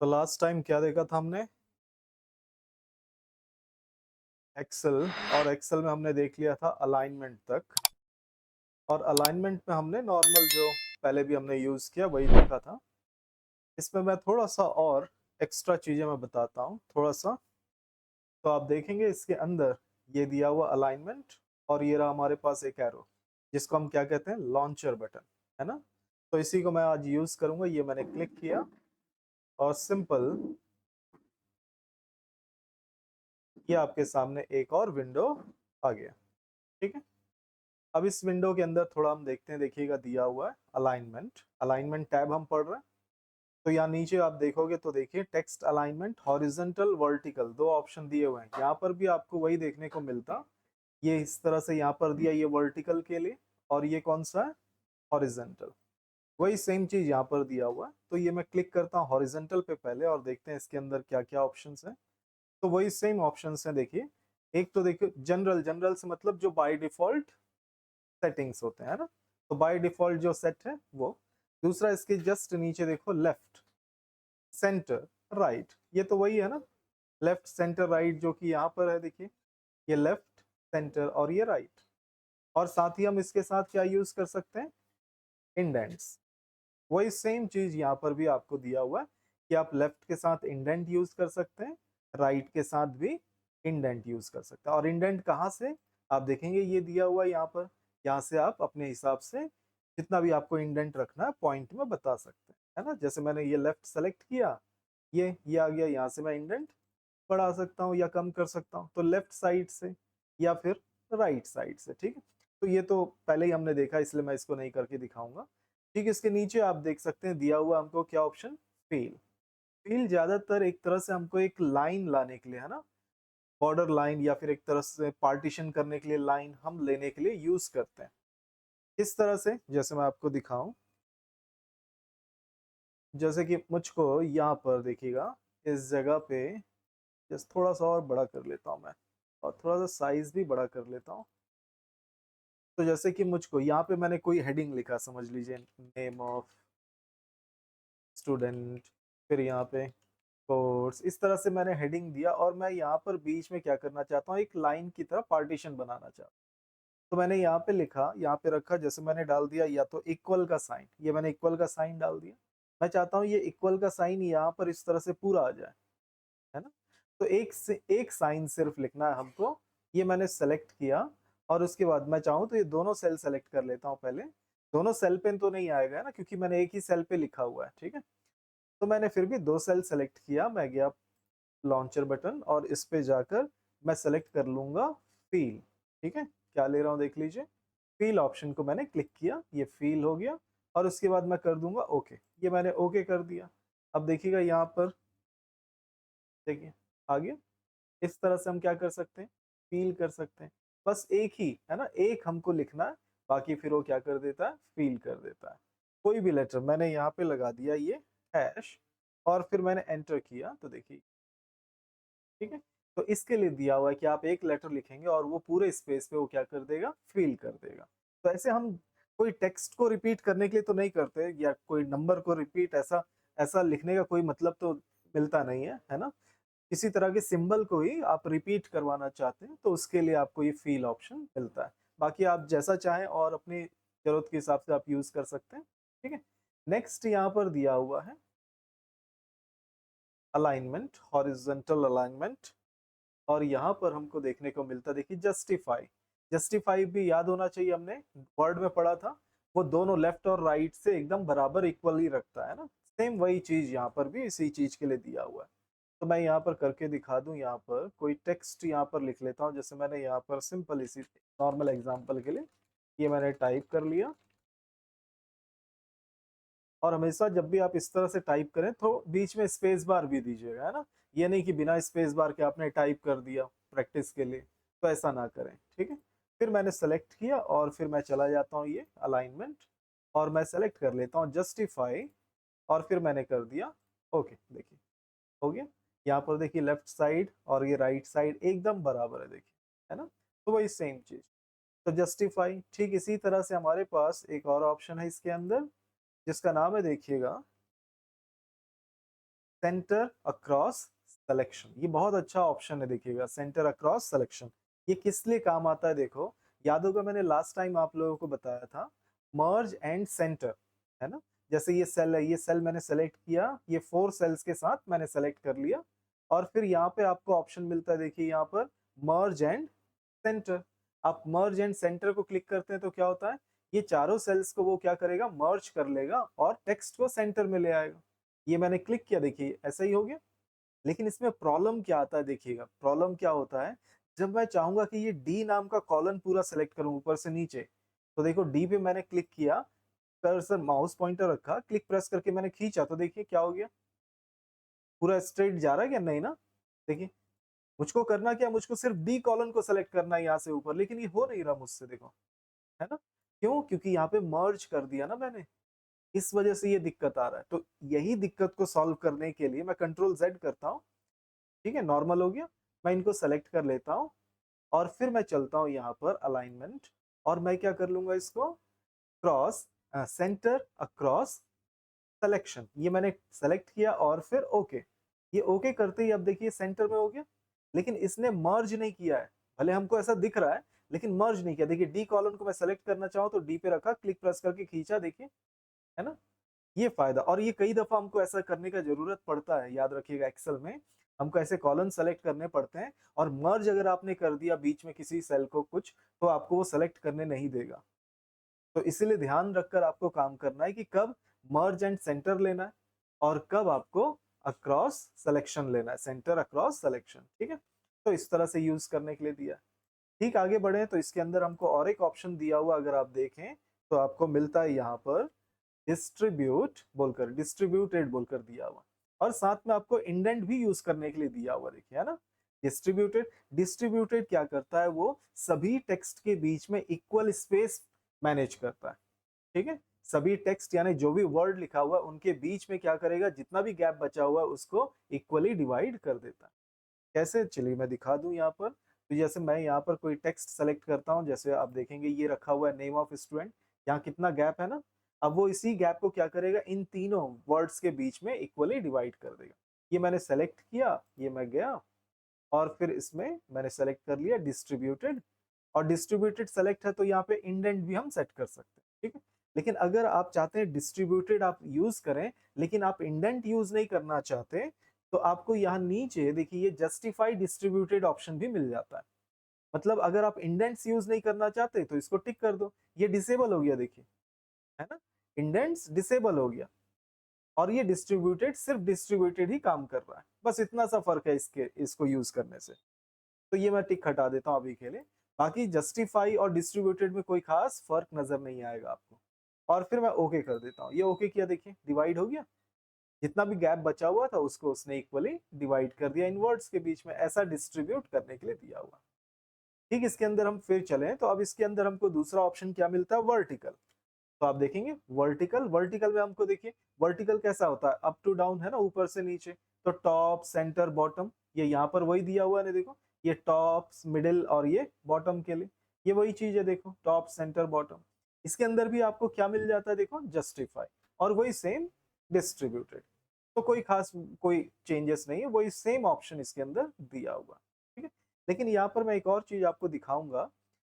तो last time क्या देखा था हमने? एक्सेल। और एक्सेल में हमने देख लिया था अलाइनमेंट तक। और अलाइनमेंट में हमने नॉर्मल जो पहले भी हमने यूज किया वही देखा था। इसमें मैं थोड़ा सा और एक्स्ट्रा चीजें मैं बताता हूँ थोड़ा सा। तो आप देखेंगे इसके अंदर ये दिया हुआ अलाइनमेंट, और ये रहा हमारे पास एक एरो जिसको हम क्या कहते हैं, लॉन्चर बटन, है ना। तो इसी को मैं आज यूज करूंगा। ये मैंने क्लिक किया और सिंपल ये आपके सामने एक और विंडो आ गया। ठीक है। अब इस विंडो के अंदर थोड़ा हम देखते हैं, देखिएगा दिया हुआ है अलाइनमेंट। अलाइनमेंट टैब हम पढ़ रहे हैं। तो यहाँ नीचे आप देखोगे तो देखिए टेक्स्ट अलाइनमेंट हॉरिजॉन्टल वर्टिकल दो ऑप्शन दिए हुए हैं। यहाँ पर भी आपको वही देखने को मिलता, ये इस तरह से यहाँ पर दिया, ये वर्टिकल के लिए, और ये कौन सा है, हॉरिजॉन्टल। वही सेम चीज यहाँ पर दिया हुआ है। तो ये मैं क्लिक करता हूँ हॉरिजॉन्टल पे पहले, और देखते हैं इसके अंदर क्या क्या ऑप्शंस हैं। तो वही सेम ऑप्शंस हैं, देखिए। एक तो देखिए जनरल, जनरल से मतलब जो बाय डिफॉल्ट सेटिंग्स होते हैं, ना। तो बाय डिफॉल्ट जो सेट है वो। दूसरा इसके जस्ट नीचे देखो, लेफ्ट, सेंटर, राइट, ये तो वही है ना। लेफ्ट सेंटर राइट जो कि यहाँ पर है, देखिए। ये लेफ्ट, सेंटर और ये राइट। और साथ ही हम इसके साथ क्या यूज कर सकते हैं, इंडेंट्स। वही सेम चीज यहाँ पर भी आपको दिया हुआ है कि आप लेफ्ट के साथ इंडेंट यूज कर सकते हैं, राइट के साथ भी इंडेंट यूज कर सकते हैं। और इंडेंट कहाँ से, आप देखेंगे ये दिया हुआ है यहाँ पर। यहाँ से आप अपने हिसाब से जितना भी आपको इंडेंट रखना है पॉइंट में बता सकते हैं, है ना। जैसे मैंने ये लेफ्ट सेलेक्ट किया, ये आ गया। यहाँ से मैं इंडेंट बढ़ा सकता हूँ या कम कर सकता हूँ, तो लेफ्ट साइड से या फिर राइट साइड से। ठीक है। तो ये तो पहले ही हमने देखा, इसलिए मैं इसको नहीं करके दिखाऊंगा। ठीक है। इसके नीचे आप देख सकते हैं दिया हुआ हमको क्या ऑप्शन, फील। फील ज्यादातर एक तरह से हमको एक लाइन लाने के लिए, है ना, बॉर्डर लाइन या फिर एक तरह से पार्टीशन करने के लिए लाइन हम लेने के लिए यूज करते हैं। इस तरह से जैसे मैं आपको दिखाऊं, जैसे कि मुझको यहाँ पर देखिएगा, इस जगह पे जस्ट थोड़ा सा और बड़ा कर लेता हूँ मैं, और थोड़ा सा साइज भी बड़ा कर लेता हूँ। तो जैसे कि मुझको यहाँ पे मैंने कोई हेडिंग लिखा, समझ लीजिए नेम ऑफ स्टूडेंट, फिर यहाँ पे कोर्स, इस तरह से मैंने हेडिंग दिया। और मैं यहाँ पर बीच में क्या करना चाहता हूँ, एक लाइन की तरह पार्टीशन बनाना चाहता हूँ। तो मैंने यहाँ पे लिखा, यहाँ पे रखा, जैसे मैंने डाल दिया या तो इक्वल का साइन, ये मैंने इक्वल का साइन डाल दिया। मैं चाहता हूँ ये इक्वल का साइन यहाँ पर इस तरह से पूरा आ जाए, है ना। तो एक से एक साइन सिर्फ लिखना है हमको। ये मैंने सेलेक्ट किया। और उसके बाद मैं चाहूँ तो ये दोनों सेल सेलेक्ट कर लेता हूँ पहले। दोनों सेल पे तो नहीं आएगा ना, क्योंकि मैंने एक ही सेल पे लिखा हुआ है। ठीक है। तो मैंने फिर भी दो सेल सेलेक्ट किया। मैं गया लॉन्चर बटन, और इस पे जाकर मैं सेलेक्ट कर लूंगा फील। ठीक है। क्या ले रहा हूँ देख लीजिए, फील ऑप्शन को मैंने क्लिक किया, ये फील हो गया। और उसके बाद मैं कर दूंगा ओके, ये मैंने ओके कर दिया। अब देखिएगा यहाँ पर, देखिए आ गया। इस तरह से हम क्या कर सकते हैं, फील कर सकते हैं। बस एक ही है ना, एक हमको लिखना है, बाकी फिर वो क्या कर देता है, फील कर देता है। कोई भी लेटर मैंने यहाँ पे लगा दिया, ये हैश, और फिर मैंने एंटर किया तो देखिए। ठीक है। तो इसके लिए दिया हुआ है कि आप एक लेटर लिखेंगे और वो पूरे स्पेस पे वो क्या कर देगा, फिल कर देगा। तो ऐसे हम कोई टेक्स्ट को रिपीट करने के लिए तो नहीं करते, या कोई नंबर को रिपीट, ऐसा ऐसा लिखने का कोई मतलब तो मिलता नहीं है ना। किसी तरह के सिंबल को ही आप रिपीट करवाना चाहते हैं तो उसके लिए आपको ये फील ऑप्शन मिलता है। बाकी आप जैसा चाहें और अपनी जरूरत के हिसाब से आप यूज कर सकते हैं। ठीक है। नेक्स्ट यहाँ पर दिया हुआ है अलाइनमेंट, हॉरिजॉन्टल अलाइनमेंट। और यहाँ पर हमको देखने को मिलता है, देखिए जस्टिफाई। जस्टिफाई भी याद होना चाहिए, हमने वर्ड में पढ़ा था। वो दोनों लेफ्ट और राइट से एकदम बराबर इक्वली रखता है ना। सेम वही चीज यहाँ पर भी इसी चीज के लिए दिया हुआ है। तो मैं यहाँ पर करके दिखा दूं, यहाँ पर कोई टेक्स्ट यहाँ पर लिख लेता हूँ। जैसे मैंने यहाँ पर सिंपल इसी नॉर्मल एग्जांपल के लिए ये मैंने टाइप कर लिया। और हमेशा जब भी आप इस तरह से टाइप करें तो बीच में स्पेस बार भी दीजिएगा, है ना। ये नहीं कि बिना स्पेस बार के आपने टाइप कर दिया प्रैक्टिस के लिए, तो ऐसा ना करें। ठीक है। फिर मैंने सेलेक्ट किया और फिर मैं चला जाता हूँ ये अलाइनमेंट, और मैं सेलेक्ट कर लेता हूँ जस्टिफाई, और फिर मैंने कर दिया ओके। देखिए हो गया। यहाँ पर देखिए लेफ्ट साइड और ये राइट साइड एकदम बराबर है, देखिए, है ना। तो वही सेम चीज। तो जस्टिफाई, ठीक इसी तरह से हमारे पास एक और ऑप्शन है इसके अंदर, जिसका नाम है, देखिएगा, सेंटर अक्रॉस सिलेक्शन, ये बहुत अच्छा ऑप्शन है देखिएगा, सेंटर अक्रॉस सिलेक्शन। ये किस लिए काम आता है देखो, याद होगा मैंने लास्ट टाइम आप लोगों को बताया था, मर्ज एंड सेंटर, है ना। जैसे ये सेल है, ये सेल मैंने सेलेक्ट किया, ये 4 सेल्स के साथ मैंने सेलेक्ट कर लिया, और फिर यहाँ पे आपको ऑप्शन मिलता है देखिए यहाँ पर मर्ज एंड सेंटर। आप मर्ज एंड सेंटर को क्लिक करते हैं तो क्या होता है, ये चारों सेल्स को वो क्या करेगा, मर्ज कर लेगा और टेक्स्ट को सेंटर में ले आएगा। ये मैंने क्लिक किया, देखिए ऐसा ही हो गया। लेकिन इसमें प्रॉब्लम क्या आता है देखिएगा, प्रॉब्लम क्या होता है, जब मैं चाहूंगा कि ये डी नाम का कॉलम पूरा सेलेक्ट करूं ऊपर से नीचे, तो देखो डी पे मैंने क्लिक किया, कर्सर माउस पॉइंटर रखा, क्लिक प्रेस करके मैंने खींचा, तो देखिए क्या हो गया, पूरा स्ट्रेट जा रहा है क्या, नहीं ना। देखिए मुझको करना क्या, मुझको सिर्फ डी कॉलम को सेलेक्ट करना है यहाँ से ऊपर, लेकिन ये हो नहीं रहा मुझसे, देखो, है ना। क्यों, क्योंकि यहाँ पे मर्ज कर दिया ना मैंने, इस वजह से ये दिक्कत आ रहा है। तो यही दिक्कत को सॉल्व करने के लिए मैं कंट्रोल जेड करता हूँ, ठीक है, नॉर्मल हो गया। मैं इनको सेलेक्ट कर लेता हूँ और फिर मैं चलता हूँ यहाँ पर अलाइनमेंट, और मैं क्या कर लूंगा इसको, क्रॉस सेंटर अक्रॉस सिलेक्शन, ये मैंने सेलेक्ट किया और फिर ओके। ये ओके करते ही अब देखिए सेंटर में हो गया, लेकिन इसने मर्ज नहीं किया है, भले हमको ऐसा दिख रहा है लेकिन मर्ज नहीं किया। देखिए डी कॉलम को मैं सेलेक्ट करना चाहूँ तो डी पे रखा, क्लिक प्रेस करके खींचा, देखिए, है ना। ये फायदा, और ये कई दफा हमको ऐसा करने का जरूरत पड़ता है, याद रखिएगा एक्सेल में हमको ऐसे कॉलम सेलेक्ट करने पड़ते हैं, और मर्ज अगर आपने कर दिया बीच में किसी सेल को कुछ, तो आपको वो सेलेक्ट करने नहीं देगा। तो इसीलिए ध्यान रखकर आपको काम करना है कि कब मर्ज एंड सेंटर लेना है और कब आपको अक्रॉस सिलेक्शन लेना है, सेंटर अक्रॉस सिलेक्शन, ठीक है। तो इस तरह से यूज करने के लिए दिया है। ठीक, आगे बढ़े तो इसके अंदर हमको और एक ऑप्शन दिया हुआ, अगर आप देखें तो आपको मिलता है यहाँ पर डिस्ट्रीब्यूट बोलकर, डिस्ट्रीब्यूटेड बोलकर दिया हुआ, और साथ में आपको इंडेंट भी यूज करने के लिए दिया हुआ, देखिए, है ना। डिस्ट्रीब्यूटेड, डिस्ट्रीब्यूटेड क्या करता है, वो सभी टेक्स्ट के बीच में इक्वल स्पेस मैनेज करता है, ठीक है। सभी टेक्स्ट यानी जो भी वर्ड लिखा हुआ है उनके बीच में क्या करेगा, जितना भी गैप बचा हुआ है उसको इक्वली डिवाइड कर देता है। कैसे, चलिए मैं दिखा दूं यहाँ पर। तो जैसे मैं यहाँ पर कोई टेक्स्ट सेलेक्ट करता हूँ, जैसे आप देखेंगे ये रखा हुआ है नेम ऑफ स्टूडेंट, यहाँ कितना गैप है ना, अब वो इसी गैप को क्या करेगा, इन तीनों वर्ड्स के बीच में इक्वली डिवाइड कर देगा। ये मैंने सेलेक्ट किया, ये मैं गया और फिर इसमें मैंने सेलेक्ट कर लिया डिस्ट्रीब्यूटेड, और डिस्ट्रीब्यूटेड सेलेक्ट है तो यहाँ पे इंडेंट भी हम सेट कर सकते हैं, ठीक है। लेकिन अगर आप चाहते हैं डिस्ट्रीब्यूटेड आप यूज करें, लेकिन आप इंडेंट यूज नहीं करना चाहते, तो आपको यहाँ नीचे देखिए ये जस्टिफाई डिस्ट्रीब्यूटेड ऑप्शन भी मिल जाता है। मतलब अगर आप इंडेंट्स यूज नहीं करना चाहते तो इसको टिक कर दो, ये डिसेबल हो गया, देखिए, है ना, इंडेंट्स डिसेबल हो गया, और ये डिस्ट्रीब्यूटेड सिर्फ डिस्ट्रीब्यूटेड ही काम कर रहा है, बस इतना सा फर्क है इसके, इसको यूज करने से। तो ये मैं टिक हटा देता हूँ अभी के लिए। बाकी जस्टिफाई और डिस्ट्रीब्यूटेड में कोई खास फर्क नजर नहीं आएगा आपको। और फिर मैं ओके कर देता हूँ, ये ओके किया, देखिए डिवाइड हो गया, जितना भी गैप बचा हुआ था उसको उसने इक्वली डिवाइड कर दिया इन वर्ड्स के बीच में, ऐसा डिस्ट्रीब्यूट करने के लिए दिया हुआ। ठीक, इसके अंदर हम फिर चले तो अब इसके अंदर हमको दूसरा ऑप्शन क्या मिलता है, वर्टिकल। तो आप देखेंगे वर्टिकल, वर्टिकल में हमको देखिए वर्टिकल कैसा होता है, अप टू डाउन, है ना, ऊपर से नीचे। तो टॉप सेंटर बॉटम, ये यहाँ पर वही दिया हुआ है ना, देखो ये टॉप मिडिल और ये बॉटम के लिए, ये वही चीज है, देखो टॉप सेंटर बॉटम। इसके अंदर भी आपको क्या मिल जाता है, देखो जस्टिफाई, और वही सेम डिस्ट्रीब्यूटेड। तो कोई खास कोई चेंजेस नहीं है, वही सेम ऑप्शन इसके अंदर दिया हुआ, ठीक है। लेकिन यहाँ पर मैं एक और चीज आपको दिखाऊंगा,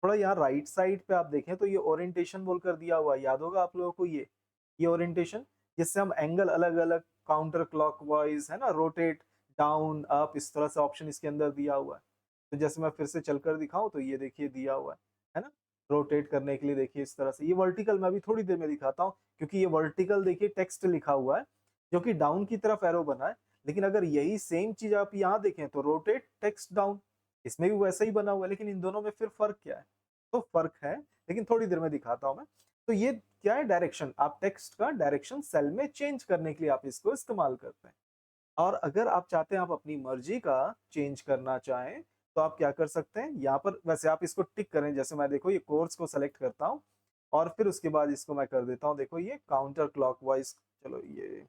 थोड़ा यहाँ राइट साइड पे आप देखें तो ये ओरिएंटेशन बोलकर दिया हुआ है, याद होगा आप लोगों को ये ओरिएंटेशन, जिससे हम एंगल अलग अलग काउंटर क्लॉकवाइज, है ना, रोटेट डाउन अप, इस तरह से ऑप्शन इसके अंदर दिया हुआ है। तो जैसे मैं फिर से चलकर दिखाऊं तो ये देखिए दिया हुआ है ना, रोटेट करने के लिए देखिए इस तरह से। ये वर्टिकल मैं अभी थोड़ी देर में दिखाता हूँ, क्योंकि ये वर्टिकल देखिए टेक्स्ट लिखा हुआ है जो कि डाउन की तरफ एरो बना है, लेकिन अगर यही सेम चीज आप यहाँ देखें तो रोटेट टेक्स्ट डाउन, इसमें भी वैसा ही बना हुआ है, लेकिन इन दोनों में फिर फर्क क्या है, तो फर्क है, लेकिन थोड़ी देर में दिखाता हूं मैं। तो ये क्या है, डायरेक्शन, आप टेक्स्ट का डायरेक्शन सेल में चेंज करने के लिए आप इसको इस्तेमाल करते हैं। और अगर आप चाहते हैं आप अपनी मर्जी का चेंज करना चाहें, तो आप क्या कर सकते हैं, यहाँ पर वैसे आप इसको टिक करें, जैसे मैं देखो ये कोर्स को सेलेक्ट करता हूँ और फिर उसके बाद इसको मैं कर देता हूँ, देखो ये काउंटर क्लॉकवाइज। चलो ये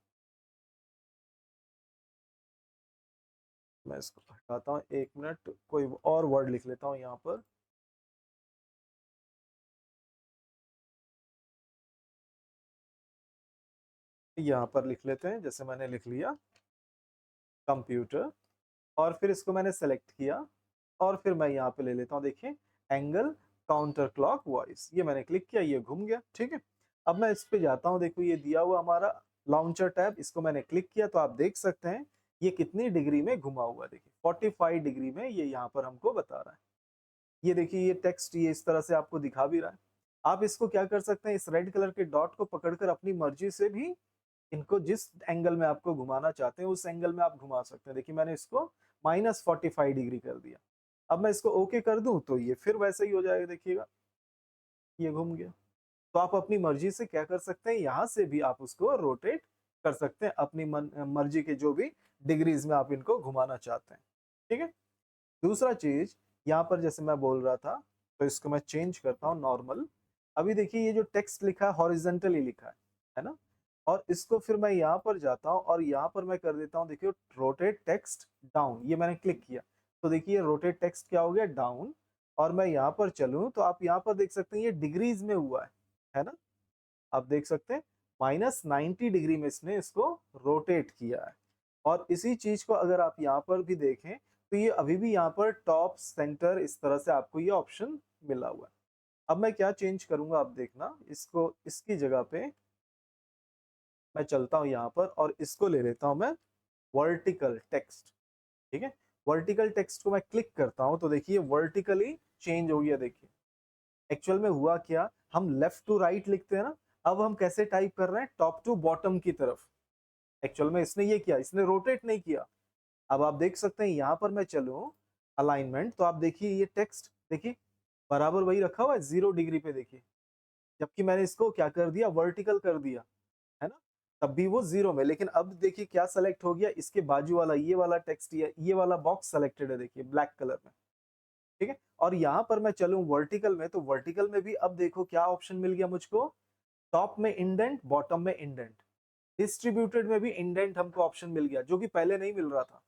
मैं इसको हटाता हूँ, एक मिनट, कोई और वर्ड लिख लेता हूँ यहाँ पर। यहाँ पर लिख लेते हैं, जैसे मैंने लिख लिया, कंप्यूटर, और फिर इसको मैंने सेलेक्ट किया और फिर मैं यहाँ पे ले लेता हूँ, देखिए एंगल काउंटर क्लॉक वाइज, ये मैंने क्लिक किया, ये घूम गया। ठीक है, अब मैं इस पे जाता हूँ, देखो ये दिया हुआ हमारा लॉन्चर टैब, इसको मैंने क्लिक किया तो आप देख सकते हैं ये कितनी डिग्री में घुमा हुआ है, देखिए 45 डिग्री में ये यहाँ पर हमको बता रहा है। ये देखिए ये टेक्स्ट ये इस तरह से आपको दिखा भी रहा है। आप इसको क्या कर सकते हैं, इस रेड कलर के डॉट को पकड़कर अपनी मर्जी से भी इनको जिस एंगल में आपको घुमाना चाहते हैं उस एंगल में आप घुमा सकते हैं। देखिए मैंने इसको -45 डिग्री कर दिया। अब मैं इसको ओके कर दूं तो ये फिर वैसे ही हो जाएगा, देखिएगा ये घूम गया। तो आप अपनी मर्जी से क्या कर सकते हैं, यहाँ से भी आप उसको रोटेट कर सकते हैं अपनी मर्जी के जो भी डिग्रीज में आप इनको घुमाना चाहते हैं। ठीक है, दूसरा चीज यहाँ पर जैसे मैं बोल रहा था, तो इसको मैं चेंज करता हूँ नॉर्मल। अभी देखिए ये जो टेक्स्ट लिखा है हॉरिजेंटली लिखा है ना, और इसको फिर मैं यहाँ पर जाता हूँ और यहाँ पर मैं कर देता हूँ, देखिए रोटेट टेक्स्ट डाउन, ये मैंने क्लिक किया तो देखिए रोटेट टेक्स्ट क्या हो गया, डाउन। और मैं यहाँ पर चलूँ तो आप यहाँ पर देख सकते हैं ये डिग्रीज में हुआ है ना, आप देख सकते हैं -90 डिग्री में इसने इसको रोटेट किया है। और इसी चीज को अगर आप यहाँ पर भी देखें तो ये अभी भी यहाँ पर टॉप सेंटर इस तरह से आपको ये ऑप्शन मिला हुआ है। अब मैं क्या चेंज करूंगा, आप देखना, इसको इसकी जगह पे मैं चलता हूँ यहाँ पर और इसको ले लेता हूँ मैं वर्टिकल टेक्स्ट। ठीक है, वर्टिकल टेक्स्ट को मैं क्लिक करता हूँ तो देखिए वर्टिकली चेंज हो गया। देखिए एक्चुअल में हुआ क्या, हम लेफ्ट टू राइट लिखते हैं ना, अब हम कैसे टाइप कर रहे हैं, टॉप टू बॉटम की तरफ। एक्चुअल में इसने ये किया, इसने रोटेट नहीं किया। अब आप देख सकते हैं यहाँ पर मैं चलूं अलाइनमेंट तो आप देखिए ये टेक्स्ट देखिए बराबर वही रखा हुआ है 0 डिग्री पे, देखिए जबकि मैंने इसको क्या कर दिया, वर्टिकल कर दिया है ना, तब भी वो 0 में। लेकिन अब देखिए क्या सेलेक्ट हो गया, इसके बाजू वाला ये वाला टेक्स्ट, ये वाला बॉक्स सेलेक्टेड है, देखिए ब्लैक कलर में। ठीक है, और यहाँ पर मैं चलूं वर्टिकल में तो वर्टिकल में भी अब देखो क्या ऑप्शन मिल गया मुझको, टॉप में इंडेंट, बॉटम में इंडेंट, डिस्ट्रीब्यूटेड में भी इंडेंट हमको ऑप्शन मिल गया जो कि पहले नहीं मिल रहा था।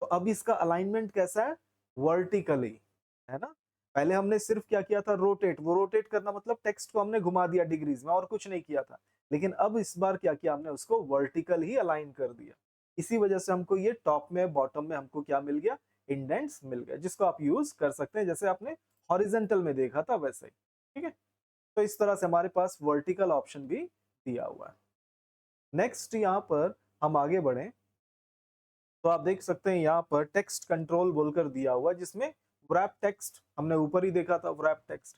तो अब इसका अलाइनमेंट कैसा है, वर्टिकली, है ना। पहले हमने सिर्फ क्या किया था, रोटेट, वो रोटेट करना मतलब टेक्स्ट को हमने घुमा दिया डिग्रीज में और कुछ नहीं किया था। लेकिन अब इस बार क्या किया हमने, उसको वर्टिकल ही अलाइन कर दिया। इसी वजह से हमको ये टॉप में बॉटम में हमको क्या मिल गया, इंडेंट्स मिल गए, जिसको आप यूज कर सकते हैं जैसे आपने हॉरिजेंटल में देखा था वैसे ही। ठीक है, तो इस तरह से हमारे पास वर्टिकल ऑप्शन भी दिया हुआ है। नेक्स्ट यहाँ पर हम आगे बढ़े तो आप देख सकते हैं यहाँ पर टेक्स्ट कंट्रोल बोलकर दिया हुआ है, जिसमें व्रैप टेक्स्ट हमने ऊपर ही देखा था। व्रैप टेक्स्ट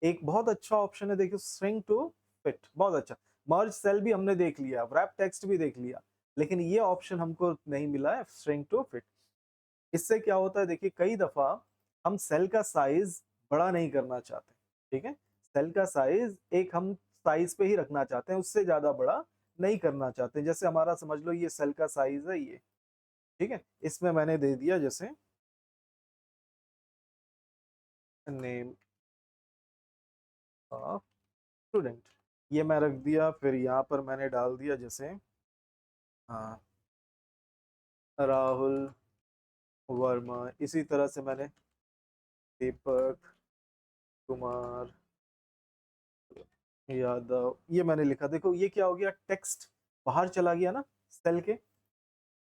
एक बहुत अच्छा ऑप्शन है, देखिए श्रिंक टू फिट, बहुत अच्छा। मर्ज सेल भी हमने देख लिया, व्रैप टेक्स्ट भी देख लिया, लेकिन ये ऑप्शन हमको नहीं मिला है, श्रिंक टू फिट। इससे क्या होता है, देखिए कई दफा हम सेल का साइज बड़ा नहीं करना चाहते। ठीक है, सेल का साइज एक हम साइज पे ही रखना चाहते हैं, उससे ज्यादा बड़ा नहीं करना चाहते। जैसे हमारा समझ लो ये सेल का साइज है ये, ठीक है, इसमें मैंने दे दिया जैसे नेम ऑफ स्टूडेंट, ये मैं रख दिया। फिर यहाँ पर मैंने डाल दिया जैसे हाँ राहुल वर्मा, इसी तरह से मैंने दीपक कुमार यादव, ये मैंने लिखा। देखो ये क्या हो गया, टेक्स्ट बाहर चला गया ना सेल के,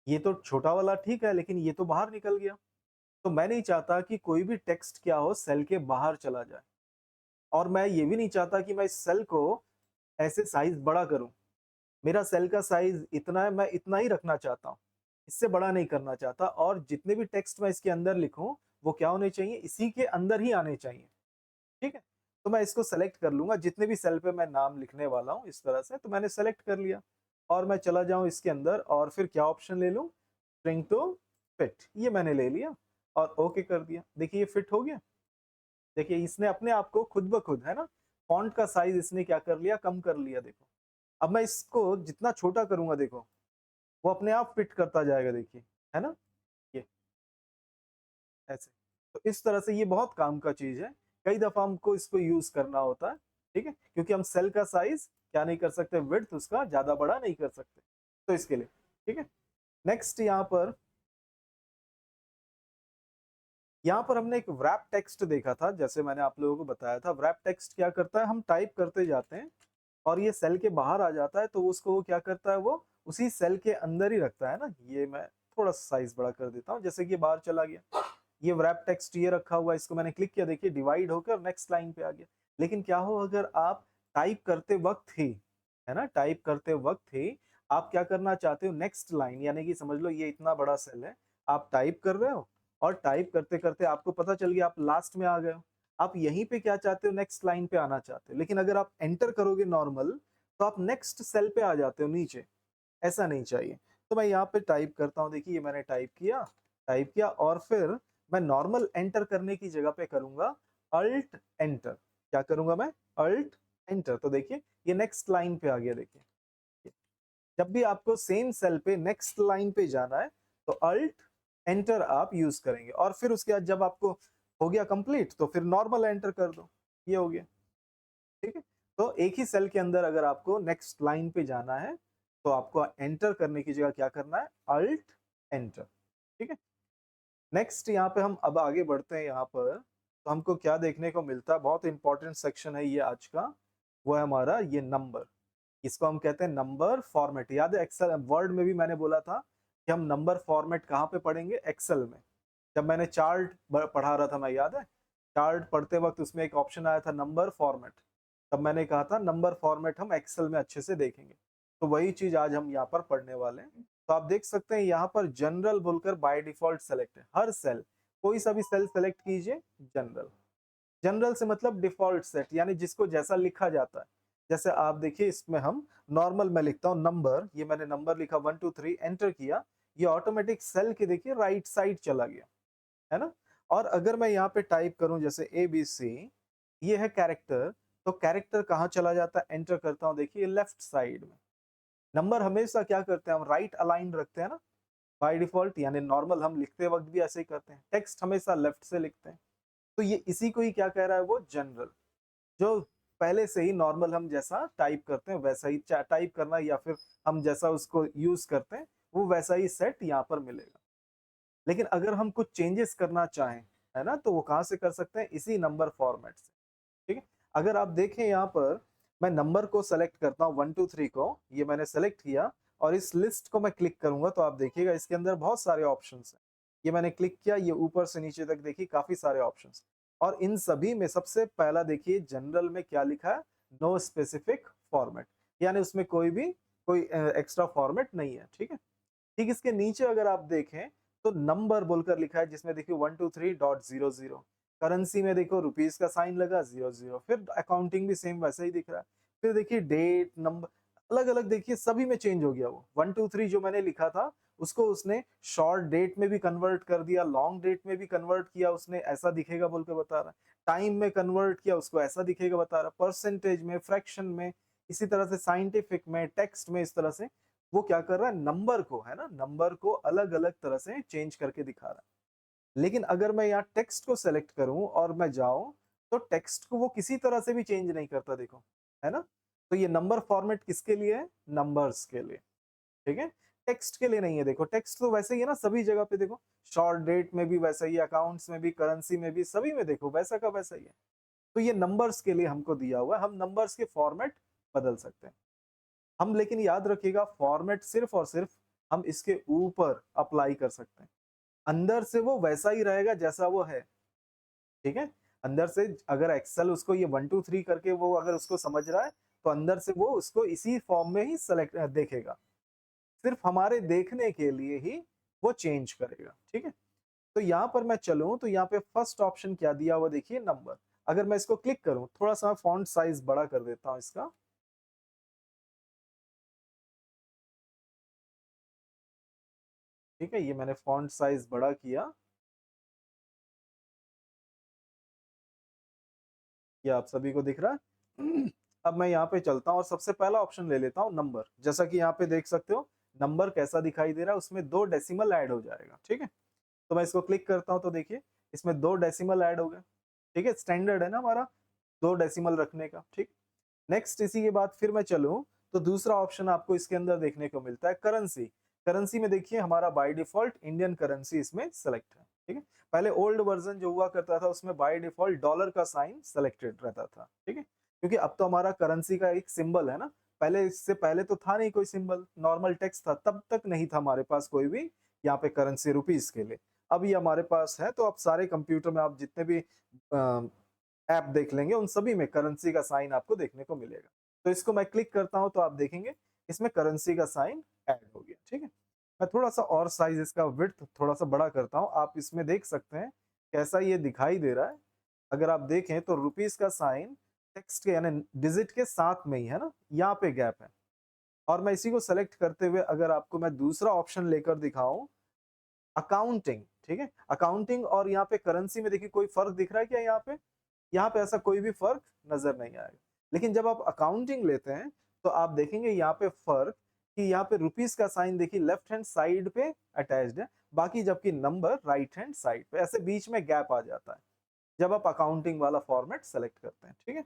ये तो छोटा वाला ठीक है लेकिन ये तो बाहर निकल गया। तो मैं नहीं चाहता कि कोई भी टेक्स्ट क्या हो सेल के बाहर चला जाए, और मैं ये भी नहीं चाहता कि मैं इस सेल को ऐसे साइज बड़ा करूं। मेरा सेल का साइज इतना है, मैं इतना ही रखना चाहता हूँ, इससे बड़ा नहीं करना चाहता। और जितने भी टेक्स्ट मैं इसके अंदर लिखूं वो क्या होने चाहिए, इसी के अंदर ही आने चाहिए। ठीक है, तो मैं इसको सेलेक्ट कर लूंगा, जितने भी सेल पे मैं नाम लिखने वाला हूँ इस तरह से, तो मैंने सेलेक्ट कर लिया और मैं चला जाऊं इसके अंदर और फिर क्या ऑप्शन ले लूं, स्ट्रिंग टू फिट, ये मैंने ले लिया और ओके कर दिया। देखिए ये फिट हो गया, देखिए इसने अपने आप को खुद ब खुद, है ना, फॉन्ट का साइज इसने क्या कर लिया, कम कर लिया। देखो अब मैं इसको जितना छोटा करूंगा देखो वो अपने आप फिट करता जाएगा, देखिए, है ना, ये ऐसे। तो इस तरह से ये बहुत काम का चीज है, कई दफा हमको इसको यूज करना होता है। ठीक है, क्योंकि हम सेल का साइज क्या नहीं कर सकते, विड्थ उसका ज्यादा बड़ा नहीं कर सकते, तो इसके लिए। ठीक है, नेक्स्ट यहाँ पर हमने एक व्रैप टेक्स्ट देखा था, जैसे मैंने आप लोगों को बताया था। व्रैप टेक्स्ट क्या करता है, हम टाइप करते जाते हैं और ये सेल के बाहर आ जाता है, तो उसको वो क्या करता है, वो उसी सेल के अंदर ही रखता है ना। ये मैं थोड़ा सा साइज बड़ा कर देता हूँ, जैसे कि बाहर चला गया। ये wrap टेक्स्ट ये रखा हुआ है, इसको मैंने क्लिक किया, देखिए डिवाइड होकर नेक्स्ट लाइन पे आ गया। लेकिन क्या हो अगर आप टाइप करते वक्त ही, है ना, टाइप करते वक्त ही आप क्या करना चाहते हो, नेक्स्ट लाइन, यानी कि समझ लो ये इतना बड़ा सेल है, आप टाइप कर रहे हो और टाइप करते करते आपको पता चल गया आप लास्ट में आ गए हो, आप यहीं पे क्या चाहते हो, नेक्स्ट लाइन पे आना चाहते हो। लेकिन अगर आप एंटर करोगे नॉर्मल, तो आप नेक्स्ट सेल पे आ जाते हो नीचे, ऐसा नहीं चाहिए। तो मैं यहाँ पे टाइप करता हूँ, देखिए ये मैंने टाइप किया और फिर मैं नॉर्मल एंटर करने की जगह पे करूंगा अल्ट एंटर। क्या करूंगा मैं, अल्ट एंटर। तो देखिए ये नेक्स्ट लाइन पे आ गया। देखिए जब भी आपको सेम सेल पे नेक्स्ट लाइन पे जाना है तो अल्ट एंटर आप यूज करेंगे, और फिर उसके बाद जब आपको हो गया कंप्लीट तो फिर नॉर्मल एंटर कर दो, ये हो गया। ठीक है, तो एक ही सेल के अंदर अगर आपको नेक्स्ट लाइन पे जाना है तो आपको एंटर करने की जगह क्या करना है, अल्ट एंटर। ठीक है, नेक्स्ट यहाँ पे हम अब आगे बढ़ते हैं। यहाँ पर तो हमको क्या देखने को मिलता है, बहुत इंपॉर्टेंट सेक्शन है ये आज का, वो है हमारा ये नंबर। इसको हम कहते हैं नंबर फॉर्मेट। याद है एक्सेल वर्ड में भी मैंने बोला था कि हम नंबर फॉर्मेट कहाँ पे पढ़ेंगे, एक्सेल में। जब मैंने चार्ट पढ़ा रहा था मैं, याद है चार्ट पढ़ते वक्त उसमें एक ऑप्शन आया था नंबर फॉर्मेट, तब मैंने कहा था नंबर फॉर्मेट हम एक्सेल में अच्छे से देखेंगे। तो वही चीज आज हम यहाँ पर पढ़ने वाले हैं। तो आप देख सकते हैं यहाँ पर जनरल बोलकर बाय डिफॉल्ट सेलेक्ट है, हर सेल, कोई सा भी सेल सेलेक्ट कीजिए जनरल। जनरल से मतलब डिफॉल्ट सेट, यानी जिसको जैसा लिखा जाता है। जैसे आप देखिए इसमें हम नॉर्मल में लिखता हूँ नंबर, ये मैंने नंबर लिखा 1 2 3 एंटर किया, ये ऑटोमेटिक सेल के देखिए राइट साइड चला गया, है ना। और अगर मैं यहाँ पे टाइप करूं जैसे ABC, ये है कैरेक्टर, तो कैरेक्टर कहाँ चला जाता है, एंटर करता हूँ, देखिए लेफ्ट साइड में। नंबर हमेशा क्या करते हैं हम, राइट अलाइन रखते हैं ना बाय डिफॉल्ट, यानी नॉर्मल हम लिखते वक्त भी ऐसे ही करते हैं, टेक्स्ट हमेशा लेफ्ट से लिखते हैं। तो ये इसी को ही क्या कह रहा है वो, जनरल। जो पहले से ही नॉर्मल हम जैसा टाइप करते हैं वैसा ही टाइप करना, या फिर हम जैसा उसको यूज करते हैं वो वैसा ही सेट यहाँ पर मिलेगा। लेकिन अगर हम कुछ चेंजेस करना चाहें, है ना, तो वो कहाँ से कर सकते हैं, इसी नंबर फॉर्मेट से। ठीक है, अगर आप देखें यहाँ पर मैं नंबर को सेलेक्ट करता हूँ 1 2 3 को, ये मैंने सेलेक्ट किया और इस लिस्ट को मैं क्लिक करूंगा तो आप देखिएगा इसके अंदर बहुत सारे ऑप्शंस हैं। ये मैंने क्लिक किया, ये ऊपर से नीचे तक देखिए काफी सारे ऑप्शंस, और इन सभी में सबसे पहला देखिए जनरल में क्या लिखा है, नो स्पेसिफिक फॉर्मेट, यानी उसमें कोई एक्स्ट्रा फॉर्मेट नहीं है। ठीक है, ठीक इसके नीचे अगर आप देखें तो नंबर बोलकर लिखा है, जिसमें देखिए 123.00, करेंसी में देखो रुपीस का साइन लगा 00, फिर अकाउंटिंग भी सेम वैसा ही दिख रहा है। फिर देखिए डेट नंबर अलग अलग, देखिए सभी में चेंज हो गया। वो 1 2 3 जो मैंने लिखा था उसको उसने शॉर्ट डेट में भी कन्वर्ट कर दिया, लॉन्ग डेट में भी कन्वर्ट किया उसने, ऐसा दिखेगा बोल के बता रहा है। टाइम में कन्वर्ट किया उसको, ऐसा दिखेगा बता रहा है। परसेंटेज में, फ्रैक्शन में, इसी तरह से साइंटिफिक में, टेक्स्ट में, इस तरह से वो क्या कर रहा है, नंबर को, है ना, नंबर को अलग अलग तरह से चेंज करके दिखा रहा है। लेकिन अगर मैं यहाँ टेक्स्ट को सेलेक्ट करूं और मैं जाऊं तो टेक्स्ट को वो किसी तरह से भी चेंज नहीं करता, देखो, है ना। तो ये नंबर फॉर्मेट किसके लिए है, नंबर्स के लिए। ठीक है, टेक्स्ट के लिए नहीं है। देखो टेक्स्ट तो वैसे ही है ना सभी जगह पे, देखो शॉर्ट डेट में भी वैसा ही, अकाउंट्स में भी, करेंसी में भी, सभी में देखो वैसा का वैसा ही है। तो ये नंबर्स के लिए हमको दिया हुआ है, हम नंबर्स के फॉर्मेट बदल सकते हैं हम। लेकिन याद रखिएगा फॉर्मेट सिर्फ और सिर्फ हम इसके ऊपर अप्लाई कर सकते हैं, अंदर से वो वैसा ही रहेगा जैसा वो है। ठीक है, अंदर से अगर एक्सेल उसको ये 1 2 3 करके वो अगर उसको समझ रहा है तो अंदर से वो उसको इसी फॉर्म में ही सेलेक्ट देखेगा, सिर्फ हमारे देखने के लिए ही वो चेंज करेगा। ठीक है, तो यहाँ पर मैं चलूं तो यहाँ पे फर्स्ट ऑप्शन क्या दिया हुआ देखिए, नंबर। अगर मैं इसको क्लिक करूं, थोड़ा सा फॉन्ट साइज बड़ा कर देता हूं इसका। ठीक है, ये मैंने फॉन्ट साइज बड़ा किया, ये आप सभी को दिख रहा है। अब मैं यहाँ पे चलता हूँ और सबसे पहला ऑप्शन ले लेता हूँ नंबर। जैसा कि यहाँ पे देख सकते हो नंबर कैसा दिखाई दे रहा है, उसमें 2 डेसिमल ऐड हो जाएगा। ठीक है, तो मैं इसको क्लिक करता हूँ तो देखिए इसमें 2 डेसिमल ऐड हो गए। ठीक है, स्टैंडर्ड है ना हमारा 2 डेसिमल रखने का। ठीक, नेक्स्ट इसी के बाद फिर मैं चलूं तो दूसरा ऑप्शन आपको इसके अंदर देखने को मिलता है करेंसी। करेंसी में देखिए हमारा बाय डिफॉल्ट इंडियन करेंसी इसमें सेलेक्ट है। ठीक है, पहले ओल्ड वर्जन जो हुआ करता था उसमें बाय डिफॉल्ट डॉलर का साइन सेलेक्टेड रहता था। ठीक है, क्योंकि अब तो हमारा करेंसी का एक सिंबल है ना, पहले इससे पहले तो था नहीं कोई सिंबल, नॉर्मल टेक्स्ट था, तब तक नहीं था हमारे पास कोई भी यहाँ पे करेंसी रुपीस के लिए। अब ये हमारे पास है, तो आप सारे कंप्यूटर में आप जितने भी ऐप देख लेंगे उन सभी में करेंसी का साइन आपको देखने को मिलेगा। तो इसको मैं क्लिक करता हूँ तो आप देखेंगे इसमें करेंसी का साइन ऐड हो गया, ठीक है। मैं थोड़ा-सा और साइज़ इसका विड्थ थोड़ा-सा बड़ा करता हूँ, आप इसमें देख सकते हैं कैसा ये दिखाई दे रहा है। अगर आप देखें तो रुपीस का साइन टेक्स्ट के यानी डिजिट के साथ में ही है ना, यहाँ पे गैप है। और मैं इसी को सेलेक्ट करते हुए अगर आपको मैं दूसरा ऑप्शन लेकर दिखाऊं, अकाउंटिंग, ठीक है। अकाउंटिंग और यहाँ पे करेंसी में देखिए कोई फर्क दिख रहा है क्या? यहाँ पे ऐसा कोई भी फर्क नजर नहीं आएगा। लेकिन जब आप अकाउंटिंग लेते हैं तो आप देखेंगे यहाँ पे फर्क कि यहाँ पे रुपीस का साइन देखिए लेफ्ट हैंड साइड पे अटैच्ड है, बाकी जबकि नंबर राइट हैंड साइड पे, ऐसे बीच में गैप आ जाता है जब आप अकाउंटिंग वाला फॉर्मेट सेलेक्ट करते हैं, ठीक है।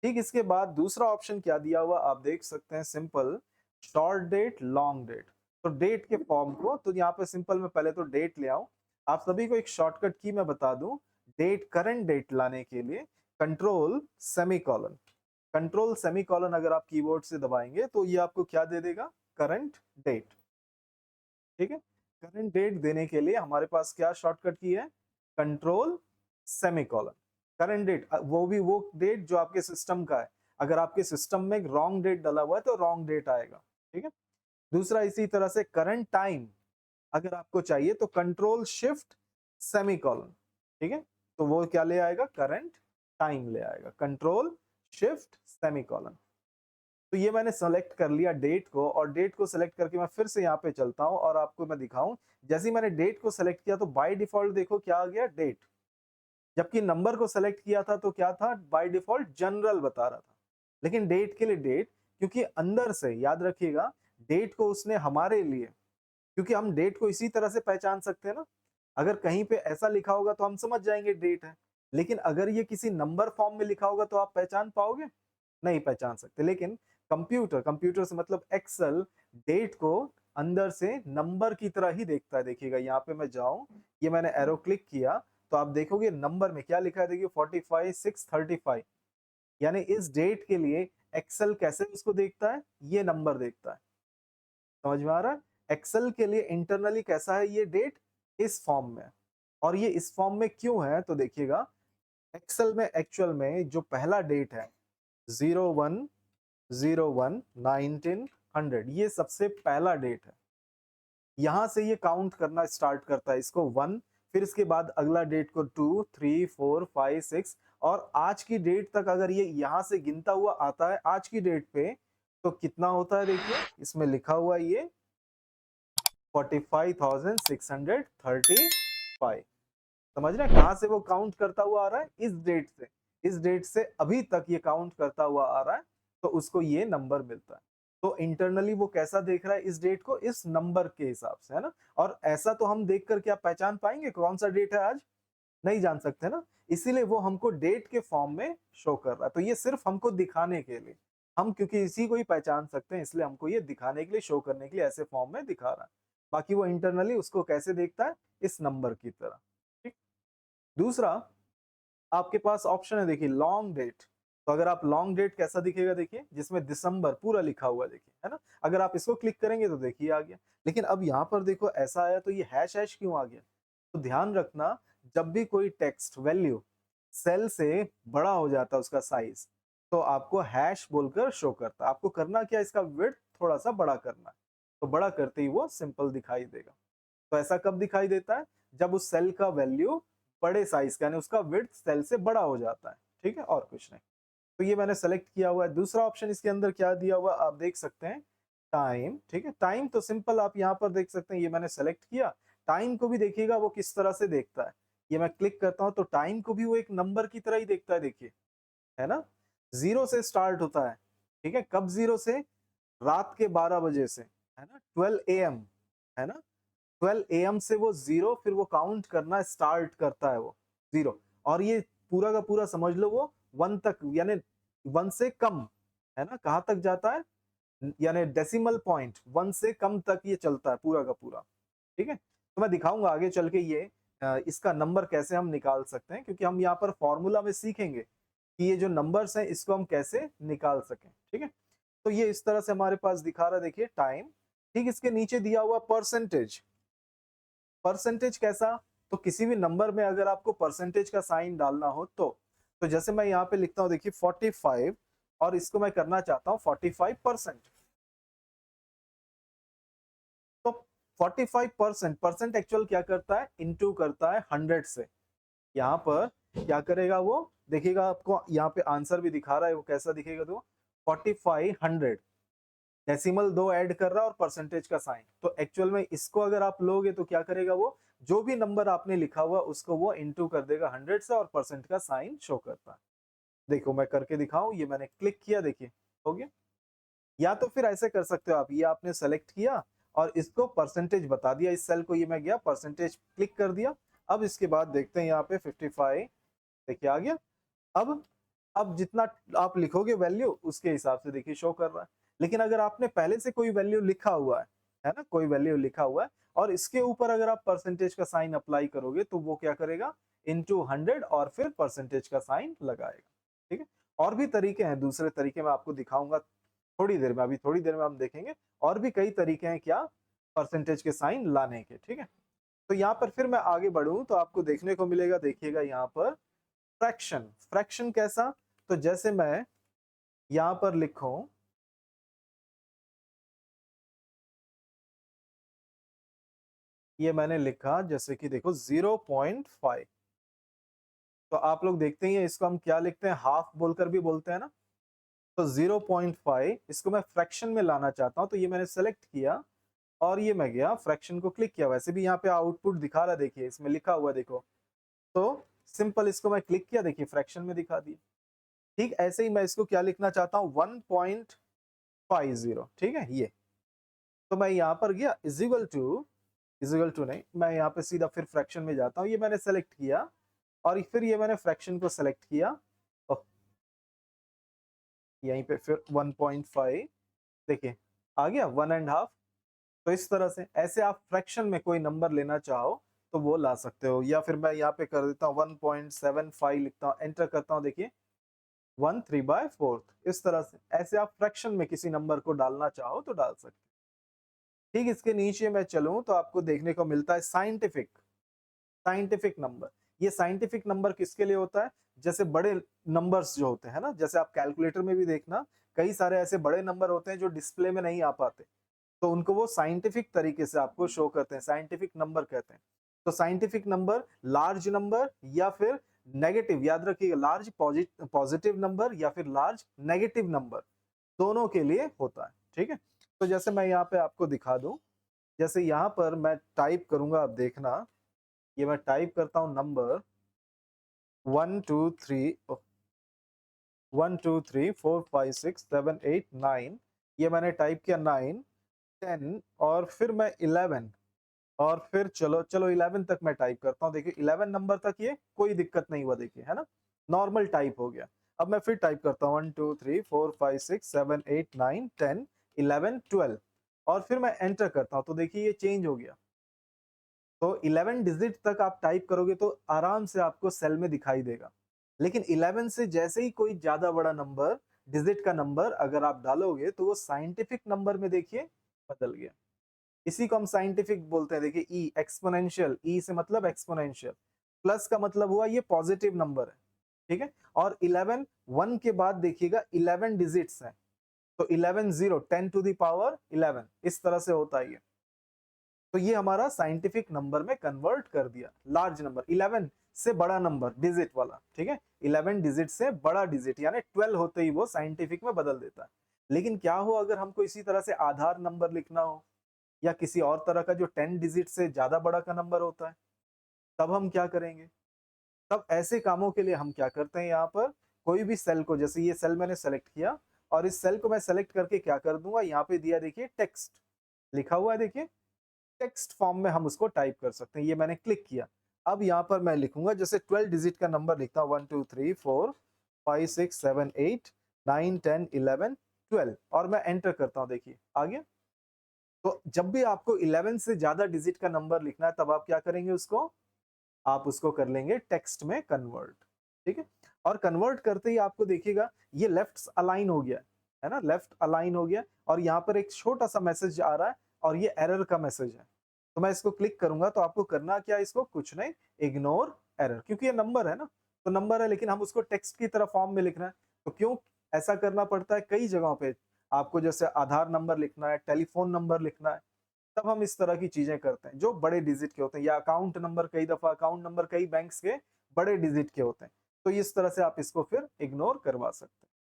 ठीक इसके बाद दूसरा ऑप्शन क्या दिया हुआ आप देख सकते हैं, simple short date long date. तो डेट के फॉर्म को तो यहाँ पे सिंपल में पहले तो डेट ले आऊं। आप सभी को एक शॉर्टकट की मैं बता दूं, डेट करंट डेट लाने के लिए कंट्रोल सेमीकोलन, कंट्रोल सेमीकोलन अगर आप कीबोर्ड से दबाएंगे तो ये आपको क्या दे देगा? करंट डेट, ठीक है। करंट डेट देने के लिए हमारे पास क्या शॉर्टकट की है? Control semicolon. करंट डेट वो भी वो डेट जो आपके सिस्टम का है, अगर आपके सिस्टम में रॉन्ग डेट डाला हुआ है तो रॉन्ग डेट आएगा, ठीक है। दूसरा इसी तरह से करंट टाइम अगर आपको चाहिए तो कंट्रोल शिफ्ट सेमीकोलन, ठीक है। तो वो क्या ले आएगा? करंट टाइम ले आएगा, कंट्रोल शिफ्ट सेमीकोलन। तो ये मैंने सेलेक्ट कर लिया डेट को, और डेट को सेलेक्ट करके मैं फिर से यहाँ पे चलता हूँ और आपको मैं दिखाऊं। जैसे ही मैंने डेट को सेलेक्ट किया तो बाय डिफॉल्ट देखो क्या आ गया? डेट। जबकि नंबर को सेलेक्ट किया था तो क्या था? बाय डिफॉल्ट जनरल बता रहा था। लेकिन डेट के लिए डेट, क्योंकि अंदर से याद रखिएगा डेट को उसने हमारे लिए, क्योंकि हम डेट को इसी तरह से पहचान सकते हैं ना, अगर कहीं पे ऐसा लिखा होगा तो हम समझ जाएंगे डेट है। लेकिन अगर ये किसी नंबर फॉर्म में लिखा होगा तो आप पहचान पाओगे? नहीं पहचान सकते। लेकिन कंप्यूटर, कंप्यूटर से मतलब एक्सेल, डेट को अंदर से नंबर की तरह ही देखता है। देखिएगा यहाँ पे मैं जाऊं, ये मैंने एरो क्लिक किया तो आप देखोगे नंबर में क्या लिखा है, देखिए 45,635। यानी इस डेट के लिए एक्सेल कैसे उसको देखता है? ये नंबर देखता है। समझ में आ रहा है? एक्सेल के लिए इंटरनली कैसा है ये डेट? इस फॉर्म में। और ये इस फॉर्म में क्यों है तो देखिएगा, एक्सेल में एक्चुअल में जो पहला डेट है 01/01/1900, ये सबसे पहला डेट है। यहां से ये काउंट करना स्टार्ट करता है, इसको 1, फिर इसके बाद अगला डेट को 2, 3, 4, 5, 6, और आज की डेट तक अगर ये यहां से गिनता हुआ आता है आज की डेट पे तो कितना होता है? देखिए इसमें लिखा हुआ ये 45,635। समझ रहे हैं कहां से वो काउंट करता हुआ आ रहा है? इस डेट से, इस डेट से अभी तक ये काउंट करता हुआ आ रहा है, तो उसको ये नंबर मिलता है। तो इंटरनली वो कैसा देख रहा है इस डेट को? इस नंबर के हिसाब से, है ना। और ऐसा तो हम देख कर क्या पहचान पाएंगे कौन सा डेट है आज? नहीं जान सकते ना। इसीलिए वो हमको डेट के फॉर्म में शो कर रहा है। तो ये सिर्फ हमको दिखाने के लिए, हम क्योंकि इसी को ही पहचान सकते हैं इसलिए हमको ये दिखाने के लिए, शो करने के लिए ऐसे फॉर्म में दिखा रहा है। बाकी वो इंटरनली उसको कैसे देखता है? इस नंबर की तरह, ठीक। दूसरा आपके पास ऑप्शन है देखिए लॉन्ग डेट। तो अगर आप लॉन्ग डेट कैसा दिखेगा देखिए, जिसमें दिसंबर पूरा लिखा हुआ है देखिए, है ना। अगर आप इसको क्लिक करेंगे तो देखिए आ गया। लेकिन अब यहाँ पर देखो ऐसा आया तो ये हैश हैश क्यों आ गया? तो ध्यान रखना, जब भी कोई टेक्स्ट वैल्यू सेल से बड़ा हो जाता है उसका साइज, तो आपको हैश बोलकर शो करता है। आपको करना क्या? इसका विड्थ थोड़ा सा बड़ा करना है, तो बड़ा करते ही वो सिंपल दिखाई देगा। तो ऐसा कब दिखाई देता है? जब उस सेल का वैल्यू बड़े साइज का यानी उसका विड्थ सेल से बड़ा हो जाता है, ठीक है, और कुछ नहीं। तो ये मैंने सेलेक्ट किया हुआ है। दूसरा ऑप्शन इसके अंदर क्या दिया हुआ आप देख सकते हैं, टाइम, ठीक है। टाइम तो सिंपल आप यहाँ पर देख सकते हैं, ये मैंने सेलेक्ट किया। टाइम को भी देखिएगा वो किस तरह से देखता है। ये मैं क्लिक करता हूँ तो टाइम को भी वो एक नंबर की तरह ही देखता है, देखिए, है ना। 0 से स्टार्ट होता है, ठीक है। कब 0 से? रात के 12 बजे से, है ना, 12 AM, है ना। 12 AM से वो 0, फिर वो काउंट करना स्टार्ट करता है वो 0। और ये पूरा का पूरा समझ लो वो 1 तक, यानी 1 से कम, है ना, कहाँ तक जाता है? यानी डेसिमल पॉइंट 1 से कम तक ये चलता है पूरा का पूरा, ठीक है। तो मैं दिखाऊंगा आगे चल के ये इसका नंबर कैसे हम निकाल सकते हैं, क्योंकि हम यहाँ पर फॉर्मूला में सीखेंगे कि ये जो नंबर्स हैं इसको हम कैसे निकाल सकें, ठीक है। तो ये इस तरह से हमारे पास दिखा रहा है देखिए टाइम। ठीक इसके नीचे दिया हुआ परसेंटेज, परसेंटेज कैसा, तो किसी भी नंबर में अगर आपको परसेंटेज का साइन डालना हो तो जैसे मैं यहाँ पे लिखता हूँ देखिए 45 और इसको मैं करना चाहता हूँ 45%। तो 45% परसेंट एक्चुअल क्या करता है, इनटू करता है 100 से। यहाँ पर क्या करेगा वो, देखिएगा आपको यहाँ पे आंसर भी दिखा रहा है, वो कैसा दिखेगा, तो 4500 डेसिमल 2 ऐड कर रहा है और परसेंटेज का साइन। तो एक्चुअल में इसको अगर आप लोगे तो क्या करेगा वो, जो भी नंबर आपने लिखा हुआ उसको वो इनटू कर देगा 100 से और परसेंट का साइन शो करता है। देखो मैं करके दिखाऊं, ये मैंने क्लिक किया, देखिए हो गया। या तो फिर ऐसे कर सकते हो आप, ये आपने सेलेक्ट किया और इसको परसेंटेज बता दिया, इस सेल को ये मैं गया परसेंटेज क्लिक कर दिया। अब इसके बाद देखते हैं यहाँ पे 55, देखिए आ गया। अब जितना आप लिखोगे वैल्यू उसके हिसाब से देखिए शो कर रहा है। लेकिन अगर आपने पहले से कोई वैल्यू लिखा हुआ है ना, कोई वैल्यू लिखा हुआ है और इसके ऊपर अगर आप परसेंटेज का साइन अप्लाई करोगे तो वो क्या करेगा, इनटू 100 और फिर परसेंटेज का साइन लगाएगा। ठीक है, और भी तरीके हैं, दूसरे तरीके मैं आपको दिखाऊंगा थोड़ी देर में, अभी थोड़ी देर में हम देखेंगे और भी कई तरीके हैं क्या परसेंटेज के साइन लाने के। ठीक है, तो यहाँ पर फिर मैं आगे बढ़ूं तो आपको देखने को मिलेगा, देखिएगा यहाँ पर फ्रैक्शन। फ्रैक्शन कैसा, तो जैसे मैं यहां पर लिखूं, ये मैंने लिखा जैसे कि देखो 0.5, तो आप लोग देखते ही हैं इसको हम क्या लिखते हैं, हाफ बोलकर भी बोलते हैं ना। तो 0.5 इसको मैं फ्रैक्शन में लाना चाहता हूं, तो ये मैंने सेलेक्ट किया और ये मैं गया फ्रैक्शन को क्लिक किया। वैसे भी यहाँ पे आउटपुट दिखा रहा है, देखिए इसमें लिखा हुआ देखो। तो सिंपल इसको मैं क्लिक किया, देखिए फ्रैक्शन में दिखा दिया। ठीक ऐसे ही मैं इसको क्या लिखना चाहता हूँ 1.50, ठीक है ये। तो मैं यहाँ पर गया इजिकल टू नहीं, मैं यहाँ पे सीधा फिर फ्रैक्शन में जाता हूँ, ये मैंने सेलेक्ट किया और फिर ये मैंने फ्रैक्शन को सेलेक्ट किया और यहीं पे फिर 1.5, देखिए आ गया 1.5। तो इस तरह से ऐसे आप फ्रैक्शन में कोई नंबर लेना चाहो तो वो ला सकते हो। या फिर मैं यहाँ पे कर देता हूँ 1.75 लिखता हूँ, एंटर करता हूँ, देखिए 1/3, इस तरह से ऐसे आप फ्रैक्शन में किसी नंबर को डालना चाहो तो डाल सकते। ठीक, इसके नीचे मैं चलूं तो आपको देखने को मिलता है साइंटिफिक। साइंटिफिक नंबर, ये साइंटिफिक नंबर किसके लिए होता है, जैसे बड़े नंबर्स जो होते हैं ना, जैसे आप कैलकुलेटर में भी देखना कई सारे ऐसे बड़े नंबर होते हैं जो डिस्प्ले में नहीं आ पाते, तो उनको वो साइंटिफिक तरीके से आपको शो करते हैं, साइंटिफिक नंबर कहते हैं। तो साइंटिफिक नंबर लार्ज नंबर या फिर नेगेटिव, याद रखिएगा लार्ज पॉजिटिव नंबर या फिर लार्ज नेगेटिव नंबर, दोनों के लिए होता है। ठीक है, तो जैसे मैं यहाँ पे आपको दिखा दूं, जैसे यहाँ पर मैं टाइप करूंगा, आप देखना ये मैं टाइप करता हूँ नंबर 1 2 3 4 5 6 7 8 9, ये मैंने टाइप किया 9 10 और फिर मैं 11 और फिर चलो चलो 11 तक मैं टाइप करता हूँ। देखिए 11 नंबर तक ये कोई दिक्कत नहीं हुआ, देखिए है ना, नॉर्मल टाइप हो गया। अब मैं फिर टाइप करता हूँ 1 2 3 4 5 6 7 8 9 10 11 12 और फिर मैं एंटर करता हूँ, तो देखिए ये चेंज हो गया। तो 11 डिजिट तक आप टाइप करोगे तो आराम से आपको सेल में दिखाई देगा। लेकिन 11 से जैसे ही कोई ज्यादा बड़ा नंबर, डिजिट का नंबर अगर आप डालोगे तो वो साइंटिफिक नंबर में देखिए बदल गया। इसी को हम साइंटिफिक बोलते हैं, देखिए ई एक्सपोनेंशियल, ई से मतलब एक्सपोनेंशियल, प्लस का मतलब हुआ ये पॉजिटिव नंबर है। ठीक है, और 11 1 के बाद देखिएगा 11 डिजिट्स हैं, तो 11 0 10 टू द पावर 11, इस तरह से होता है ये। तो ये हमारा साइंटिफिक नंबर में कन्वर्ट कर दिया, लार्ज नंबर 11 से बड़ा नंबर डिजिट वाला। ठीक है, 11 डिजिट से बड़ा डिजिट यानी 12 होते ही वो साइंटिफिक में बदल देता है। लेकिन क्या हो अगर हमको इसी तरह से आधार नंबर लिखना हो या किसी और तरह का जो 10 डिजिट से ज्यादा बड़ा का नंबर होता है, तब हम क्या करेंगे। तब ऐसे कामों के लिए हम क्या करते हैं, यहाँ पर कोई भी सेल को, जैसे ये सेल मैंने सेलेक्ट किया और इस सेल को मैं सेलेक्ट करके क्या कर दूंगा, यहाँ पे दिया देखिए टेक्स्ट लिखा हुआ है, देखिए टेक्स्ट फॉर्म में हम उसको टाइप कर सकते हैं। ये मैंने क्लिक किया, अब यहाँ पर मैं लिखूंगा जैसे 12 डिजिट का नंबर लिखता हूँ 1 2 3 4 5 6 7 8 9 10 11 12 और मैं एंटर करता हूँ, देखिए आ गया। तो जब भी आपको 11 से ज्यादा डिजिट का नंबर लिखना है तब आप क्या करेंगे, उसको आप उसको कर लेंगे टेक्स्ट में कन्वर्ट। ठीक है, और कन्वर्ट करते ही आपको देखिएगा ये लेफ्ट अलाइन हो गया है ना, लेफ्ट अलाइन हो गया और यहाँ पर एक छोटा सा मैसेज आ रहा है और ये एरर का मैसेज है। तो मैं इसको क्लिक करूंगा तो आपको करना क्या है, इसको कुछ नहीं, इग्नोर एरर, क्योंकि ये नंबर है ना, तो नंबर है लेकिन हम उसको टेक्स्ट की तरह फॉर्म में लिखना है। तो क्यों ऐसा करना पड़ता है, कई जगहों पे आपको जैसे आधार नंबर लिखना है, टेलीफोन नंबर लिखना है, तब हम इस तरह की चीजें करते हैं जो बड़े डिजिट के होते हैं, या अकाउंट नंबर, कई दफा अकाउंट नंबर कई बैंक्स के बड़े डिजिट के होते हैं, तो इस तरह से आप इसको फिर इग्नोर करवा सकते हैं।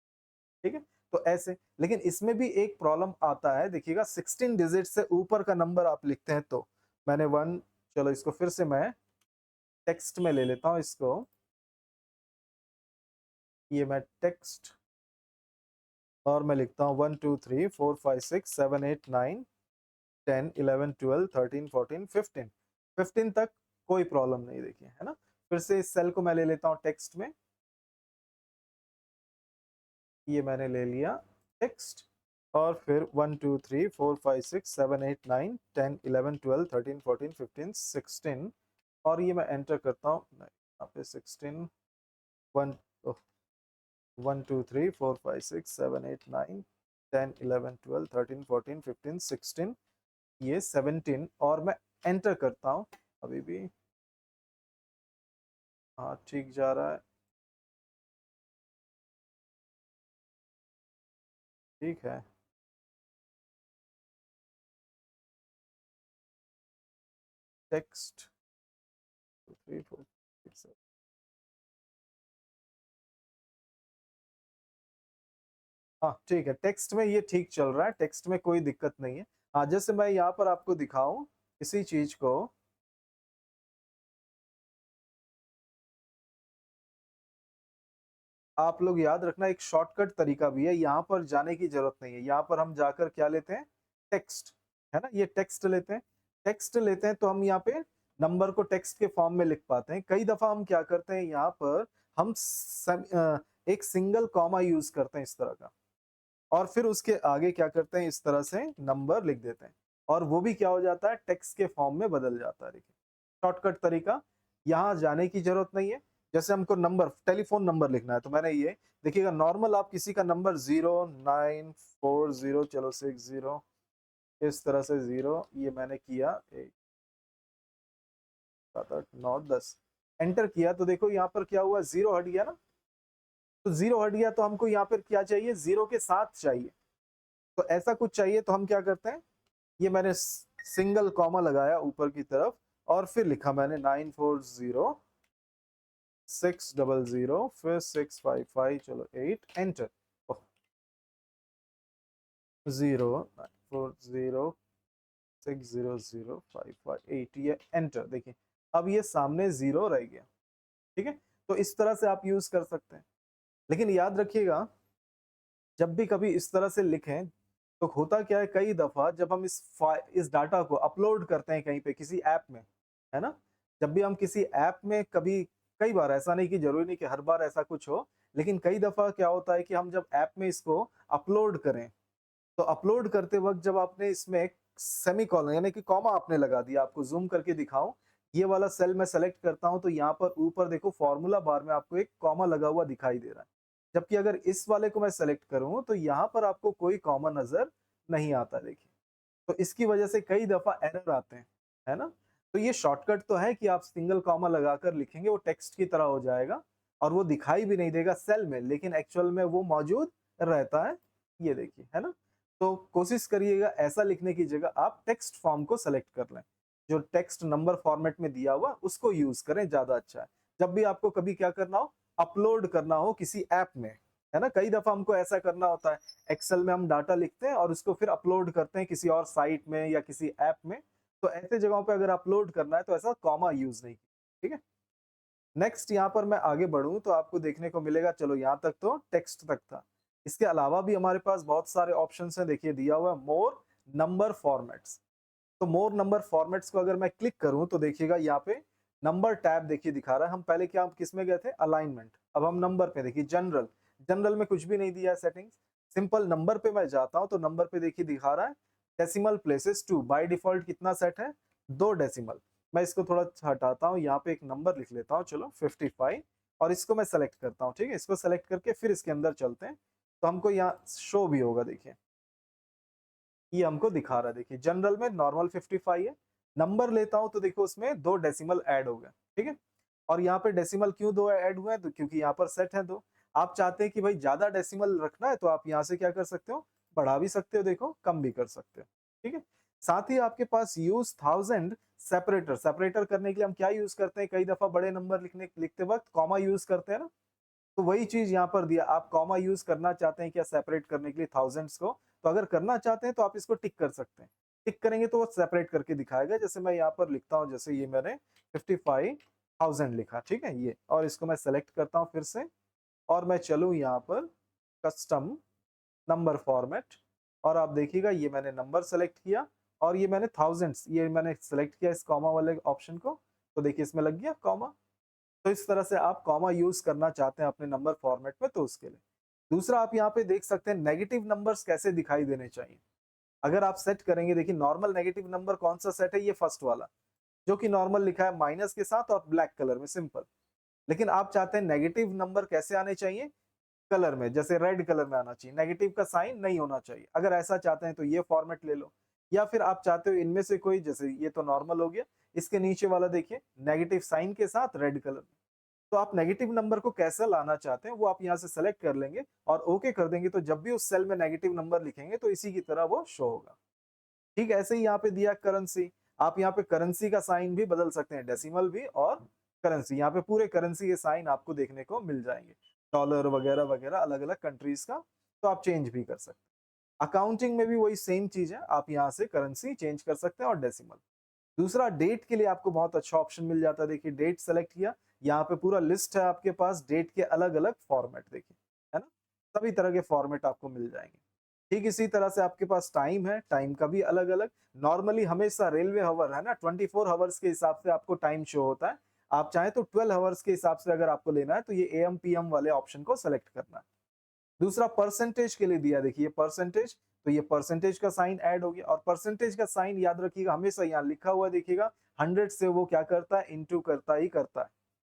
ठीक है, तो ऐसे, लेकिन इसमें भी एक प्रॉब्लम आता है, देखिएगा 16 डिजिट से ऊपर का नंबर आप लिखते हैं तो मैंने वन, चलो इसको फिर से मैं टेक्स्ट में ले लेता हूं इसको, ये मैं टेक्स्ट, और मैं लिखता हूँ 1 2 3 4 5 6 7 8 9 10 11 12 13 14 15, 15 तक कोई प्रॉब्लम नहीं, देखिए है ना। फिर से इस सेल को मैं ले लेता हूँ टेक्स्ट में, ये मैंने ले लिया टेक्स्ट, और फिर 1 2 3 4 5 6 7 8 9 10 11 12 13 14 15 16, और ये मैं एंटर करता हूँ, यहाँ पे 16 1 1 2 3 4 5 6 7 8 9 10 11 12 13 14 15 16, ये 17, और मैं एंटर करता हूँ, अभी भी हाँ ठीक जा रहा है, ठीक है। टेक्स्ट 2 3 4 6 7, हाँ ठीक है, टेक्स्ट में ये ठीक चल रहा है, टेक्स्ट में कोई दिक्कत नहीं है। हाँ, जैसे मैं यहाँ पर आपको दिखाऊं इसी चीज को, आप लोग याद रखना एक शॉर्टकट तरीका भी है, यहाँ पर जाने की जरूरत नहीं है, यहाँ पर हम जाकर क्या लेते हैं, टेक्स्ट, है ना, ये टेक्स्ट लेते हैं, टेक्स्ट लेते हैं तो हम यहाँ पे नंबर को टेक्स्ट के फॉर्म में लिख पाते हैं। कई दफा हम क्या करते हैं, यहाँ पर हम एक सिंगल कॉमा यूज करते हैं इस तरह का, और फिर उसके आगे क्या करते हैं, इस तरह से नंबर लिख देते हैं, और वो भी क्या हो जाता है, टेक्स्ट के फॉर्म में बदल जाता है। देखिए शॉर्टकट तरीका, यहाँ जाने की जरूरत नहीं है। जैसे हमको नंबर, टेलीफोन नंबर लिखना है, तो मैंने ये देखिएगा, नॉर्मल आप किसी का नंबर 0940, चलो 60, इस तरह से 0, ये मैंने किया 1 7 8 9 10, एंटर किया तो देखो यहाँ पर क्या हुआ, 0 हट गया ना, तो 0 हट गया तो हमको यहाँ पर क्या चाहिए, 0 के साथ चाहिए, तो ऐसा कुछ चाहिए तो हम क्या करते हैं, ये मैंने सिंगल कॉमा लगाया ऊपर की तरफ, और फिर लिखा मैंने 940 600, फिर 655, चलो 8, एंटर, 0 940 600 558, ये एंटर, देखिए अब ये सामने 0 रह गया। ठीक है, तो इस तरह से आप यूज कर सकते हैं, लेकिन याद रखिएगा जब भी कभी इस तरह से लिखें तो होता क्या है, कई दफा जब हम इस डाटा को अपलोड करते हैं कहीं पे किसी ऐप में, है ना, जब भी हम किसी ऐप में कभी, कई बार, ऐसा नहीं कि जरूरी नहीं कि हर बार ऐसा कुछ हो, लेकिन कई दफा क्या होता है कि हम जब ऐप में इसको अपलोड करें, तो अपलोड करते वक्त जब आपने इसमें एक सेमी कॉलन यानी कि कॉमा आपने लगा दिया, आपको जूम करके दिखाऊं, ये वाला सेल मैं सेलेक्ट करता हूं तो यहाँ पर ऊपर देखो फॉर्मूला बार में आपको एक कॉमा लगा हुआ दिखाई दे रहा है, जबकि अगर इस वाले को मैं सेलेक्ट करूं तो यहाँ पर आपको कोई कॉमा नजर नहीं आता, देखिए, तो इसकी वजह से कई दफा एरर आते हैं, है ना। तो ये शॉर्टकट तो है कि आप सिंगल कॉमा लगाकर लिखेंगे, वो टेक्स्ट की तरह हो जाएगा, और वो दिखाई भी नहीं देगा सेल में, लेकिन एक्चुअल में वो मौजूद रहता है, ये देखिए, है ना। तो कोशिश करिएगा ऐसा लिखने की जगह आप टेक्स्ट फॉर्म को सेलेक्ट कर लें, जो टेक्स्ट नंबर फॉर्मेट में दिया हुआ उसको यूज करें, ज्यादा अच्छा है। जब भी आपको कभी क्या करना हो, अपलोड करना हो किसी ऐप में, है ना, कई दफा हमको ऐसा करना होता है, एक्सेल में हम डाटा लिखते हैं और उसको फिर अपलोड करते हैं किसी और साइट में या किसी ऐप में, तो ऐसे जगहों पे अगर अपलोड करना है तो ऐसा कॉमा यूज नहीं, ठीक है। नेक्स्ट यहाँ पर मैं आगे बढ़ूं तो आपको देखने को मिलेगा, चलो यहाँ तक तो टेक्स्ट तक था, इसके अलावा भी हमारे पास बहुत सारे ऑप्शंस हैं, देखिए दिया हुआ है मोर नंबर फॉर्मेट्स, तो मोर नंबर फॉर्मेट्स को अगर मैं क्लिक करूं तो देखिएगा यहाँ पे नंबर टैब देखिए दिखा रहा है, हम पहले क्या किस में गए थे, अलाइनमेंट, अब हम नंबर पे, देखिए जनरल, जनरल में कुछ भी नहीं दिया है सेटिंग्स, सिंपल नंबर पे मैं जाता हूं तो नंबर पे देखिए दिखा रहा है डेसिमल प्लेसेस 2, बाय डिफॉल्ट कितना सेट है, 2 डेसिमल, मैं इसको थोड़ा हटाता हूँ, यहाँ पे एक नंबर लिख लेता हूँ, चलो 55, और इसको मैं सेलेक्ट करता हूँ, ठीक है, इसको सेलेक्ट करके फिर इसके अंदर चलते हैं, तो हमको यहाँ शो भी होगा, देखिए ये हमको दिखा रहा है, देखिए जनरल में नॉर्मल 55 है, नंबर लेता हूँ तो देखो उसमें 2 डेसिमल ऐड हो गए, ठीक है? और यहाँ पे डेसिमल क्यों 2 ऐड हुए हैं? तो क्योंकि यहाँ पर सेट है 2। आप चाहते हैं कि भाई ज़्यादा डेसिमल रखना है तो आप यहाँ से क्या कर सकते हो? बढ़ा भी सकते हो देखो, कम भी कर सकते हो, ठीक है? साथ ही आपके पास यूज़ 1000 सेपरेटर, सेपरेटर करने के लिए हम क्या यूज़ करते हैं? कई दफ़ा बड़े नंबर लिखते वक़्त कॉमा यूज़ करते हैं ना? तो वही चीज़ यहाँ पर दिया, आप कॉमा यूज़ करना चाहते हैं क्या सेपरेट करने के लिए थाउज़ेंड्स को? तो अगर करना चाहते हैं तो आप इसको टिक कर सकते हैं। टिक करेंगे तो वो सेपरेट करके दिखाएगा, जैसे मैं यहाँ पर लिखता हूँ, जैसे ये मैंने 55,000 लिखा, ठीक है? ये, और इसको मैं सेलेक्ट करता हूँ फिर से, और मैं चलूँ यहाँ पर कस्टम नंबर फॉर्मेट, और आप देखिएगा ये मैंने नंबर सेलेक्ट किया और ये मैंने थाउज़ेंड्स ये मैंने सेलेक्ट किया इस कॉमा वाले ऑप्शन को, तो देखिए इसमें लग गया कॉमा। तो इस तरह से आप कॉमा यूज़ करना चाहते हैं अपने नंबर फॉर्मेट में तो उसके लिए। दूसरा आप यहाँ पे देख सकते हैं नेगेटिव नंबर्स कैसे दिखाई देने चाहिए। अगर आप सेट करेंगे, देखिए नॉर्मल नेगेटिव नंबर कौन-सा सेट है, ये फर्स्ट वाला, जो कि नॉर्मल लिखा है माइनस के साथ और ब्लैक कलर में सिंपल। लेकिन आप चाहते हैं नेगेटिव नंबर कैसे आने चाहिए? कलर में, जैसे रेड कलर में आना चाहिए, नेगेटिव का साइन नहीं होना चाहिए। अगर ऐसा चाहते हैं तो ये फॉर्मेट ले लो, या फिर आप चाहते हो इनमें से कोई, जैसे ये तो नॉर्मल हो गया, इसके नीचे वाला देखिए नेगेटिव साइन के साथ रेड कलर में। तो आप नेगेटिव नंबर को कैसे लाना चाहते हैं वो आप यहाँ से सेलेक्ट कर लेंगे और ओके कर देंगे, तो जब भी उस सेल में नेगेटिव नंबर लिखेंगे तो इसी की तरह वो शो होगा। ठीक, ऐसे ही यहाँ पे दिया करेंसी, आप यहाँ पे करेंसी का साइन भी बदल सकते हैं, डेसिमल भी और करेंसी, यहाँ पे पूरे करेंसी के साइन आपको देखने को मिल जाएंगे, डॉलर वगैरह वगैरह अलग अलग कंट्रीज का, तो आप चेंज भी कर सकते हैं। अकाउंटिंग में भी वही सेम चीज है, आप यहाँ से करेंसी चेंज कर सकते हैं और डेसिमल। दूसरा, डेट के लिए आपको बहुत अच्छा ऑप्शन मिल जाता है, देखिए डेट सेलेक्ट किया, यहाँ पे पूरा लिस्ट है आपके पास डेट के अलग अलग फॉर्मेट, देखिए है ना, सभी तरह के फॉर्मेट आपको मिल जाएंगे। ठीक इसी तरह से आपके पास टाइम है, टाइम का भी अलग अलग, नॉर्मली हमेशा रेलवे हवर है ना 24 हावर्स के हिसाब से आपको टाइम शो होता है, आप चाहें तो 12 हावर्स के हिसाब से अगर आपको लेना है तो ये एएम पीएम वाले ऑप्शन को सेलेक्ट करना है। दूसरा, परसेंटेज के लिए दिया, देखिए परसेंटेज, तो ये परसेंटेज का साइन ऐड हो गया, और परसेंटेज का साइन याद रखिएगा हमेशा यहाँ लिखा हुआ देखिएगा 100 से वो क्या करता है, इंटू करता ही करता है,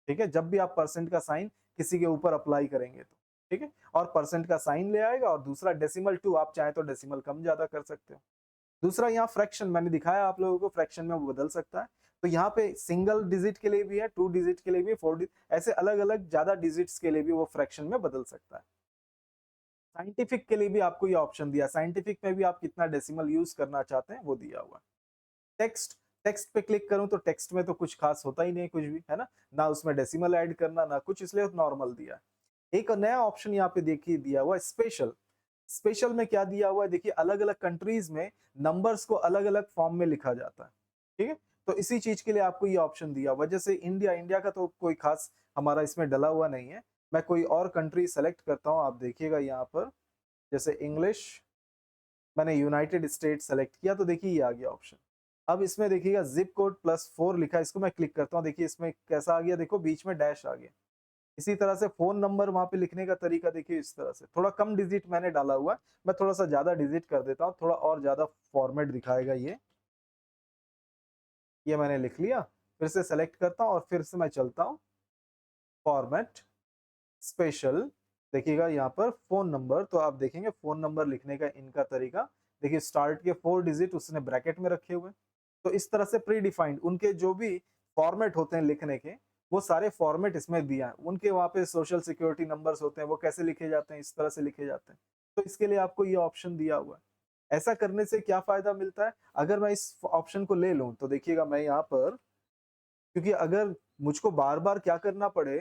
ठीक है, जब भी आप परसेंट का साइन किसी के ऊपर अप्लाई करेंगे तो, ठीक है, और परसेंट का साइन ले आएगा, और दूसरा डेसिमल 2, आप चाहें तो डेसिमल कम ज्यादा कर सकते हो। दूसरा, यहाँ फ्रैक्शन मैंने दिखाया आप लोगों को, फ्रैक्शन में वो बदल सकता है, तो यहाँ पे सिंगल डिजिट के लिए भी है, 2 डिजिट के लिए भी, 4 डिजिट, ऐसे अलग अलग ज्यादा डिजिट्स के लिए भी वो फ्रैक्शन में बदल सकता है। साइंटिफिक के लिए भी आपको ये ऑप्शन दिया, साइंटिफिक में भी आप कितना डेसिमल यूज करना चाहते हैं वो दिया हुआ है। टेक्स्ट, टेक्स्ट पे क्लिक करूं तो टेक्स्ट में तो कुछ खास होता ही नहीं कुछ भी, है ना उसमें डेसिमल ऐड करना ना कुछ, इसलिए नॉर्मल दिया है। एक नया ऑप्शन यहाँ पे देखिए दिया हुआ है स्पेशल। स्पेशल में क्या दिया हुआ है, देखिए अलग अलग कंट्रीज में नंबर्स को अलग अलग फॉर्म में लिखा जाता है, ठीक है, तो इसी चीज के लिए आपको ये ऑप्शन दिया हुआ है। जैसे इंडिया, इंडिया का तो कोई खास हमारा इसमें डला हुआ नहीं है, मैं कोई और कंट्री सेलेक्ट करता हूँ, आप देखिएगा यहाँ पर, जैसे इंग्लिश, मैंने यूनाइटेड स्टेट सेलेक्ट किया तो देखिए ये आ गया ऑप्शन। अब इसमें देखिएगा जिप कोड +4 लिखा है, इसको मैं क्लिक करता हूँ, देखिए इसमें कैसा आ गया, देखो बीच में डैश आ गया। इसी तरह से फोन नंबर वहां पे लिखने का तरीका देखिए इस तरह से, थोड़ा कम डिजिट मैंने डाला हुआ है, मैं थोड़ा सा ज्यादा डिजिट कर देता हूँ, थोड़ा और ज्यादा फॉर्मेट दिखाएगा ये मैंने लिख लिया, फिर से सेलेक्ट करता हूँ और फिर से मैं चलता हूँ फॉर्मेट स्पेशल, देखिएगा यहाँ पर फोन नंबर, तो आप देखेंगे फोन नंबर लिखने का इनका तरीका, देखिए स्टार्ट के 4 डिजिट उसने ब्रैकेट में रखे हुए, तो इस तरह से प्री डिफाइंड उनके जो भी फॉर्मेट होते हैं लिखने के, वो सारे फॉर्मेट इसमें दिया है। उनके वहाँ पे सोशल सिक्योरिटी नंबर्स होते हैं, वो कैसे लिखे जाते हैं, इस तरह से लिखे जाते हैं, तो इसके लिए आपको ये ऑप्शन दिया हुआ है। ऐसा करने से क्या फायदा मिलता है, अगर मैं इस ऑप्शन को ले लूं तो देखिएगा मैं यहाँ पर, क्योंकि अगर मुझको बार बार क्या करना पड़े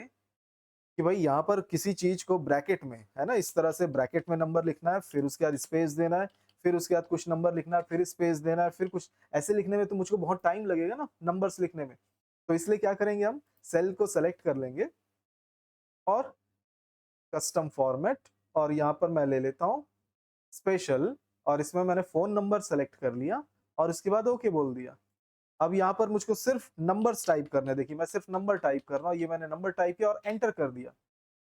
कि भाई यहाँ पर किसी चीज को ब्रैकेट में, है ना, इस तरह से ब्रैकेट में नंबर लिखना है, फिर उसके बाद स्पेस देना है, फिर उसके बाद कुछ नंबर लिखना है, फिर स्पेस देना है, फिर कुछ ऐसे लिखने में तो मुझको बहुत टाइम लगेगा ना नंबर्स लिखने में, तो इसलिए क्या करेंगे, हम सेल को सेलेक्ट कर लेंगे और कस्टम फॉर्मेट, और यहाँ पर मैं ले लेता हूँ स्पेशल, और इसमें मैंने फोन नंबर सेलेक्ट कर लिया और इसके बाद ओके बोल दिया। अब यहाँ पर मुझको सिर्फ नंबर्स टाइप करने, देखिए मैं सिर्फ नंबर टाइप कर रहा हूँ, ये मैंने नंबर टाइप किया और एंटर कर दिया,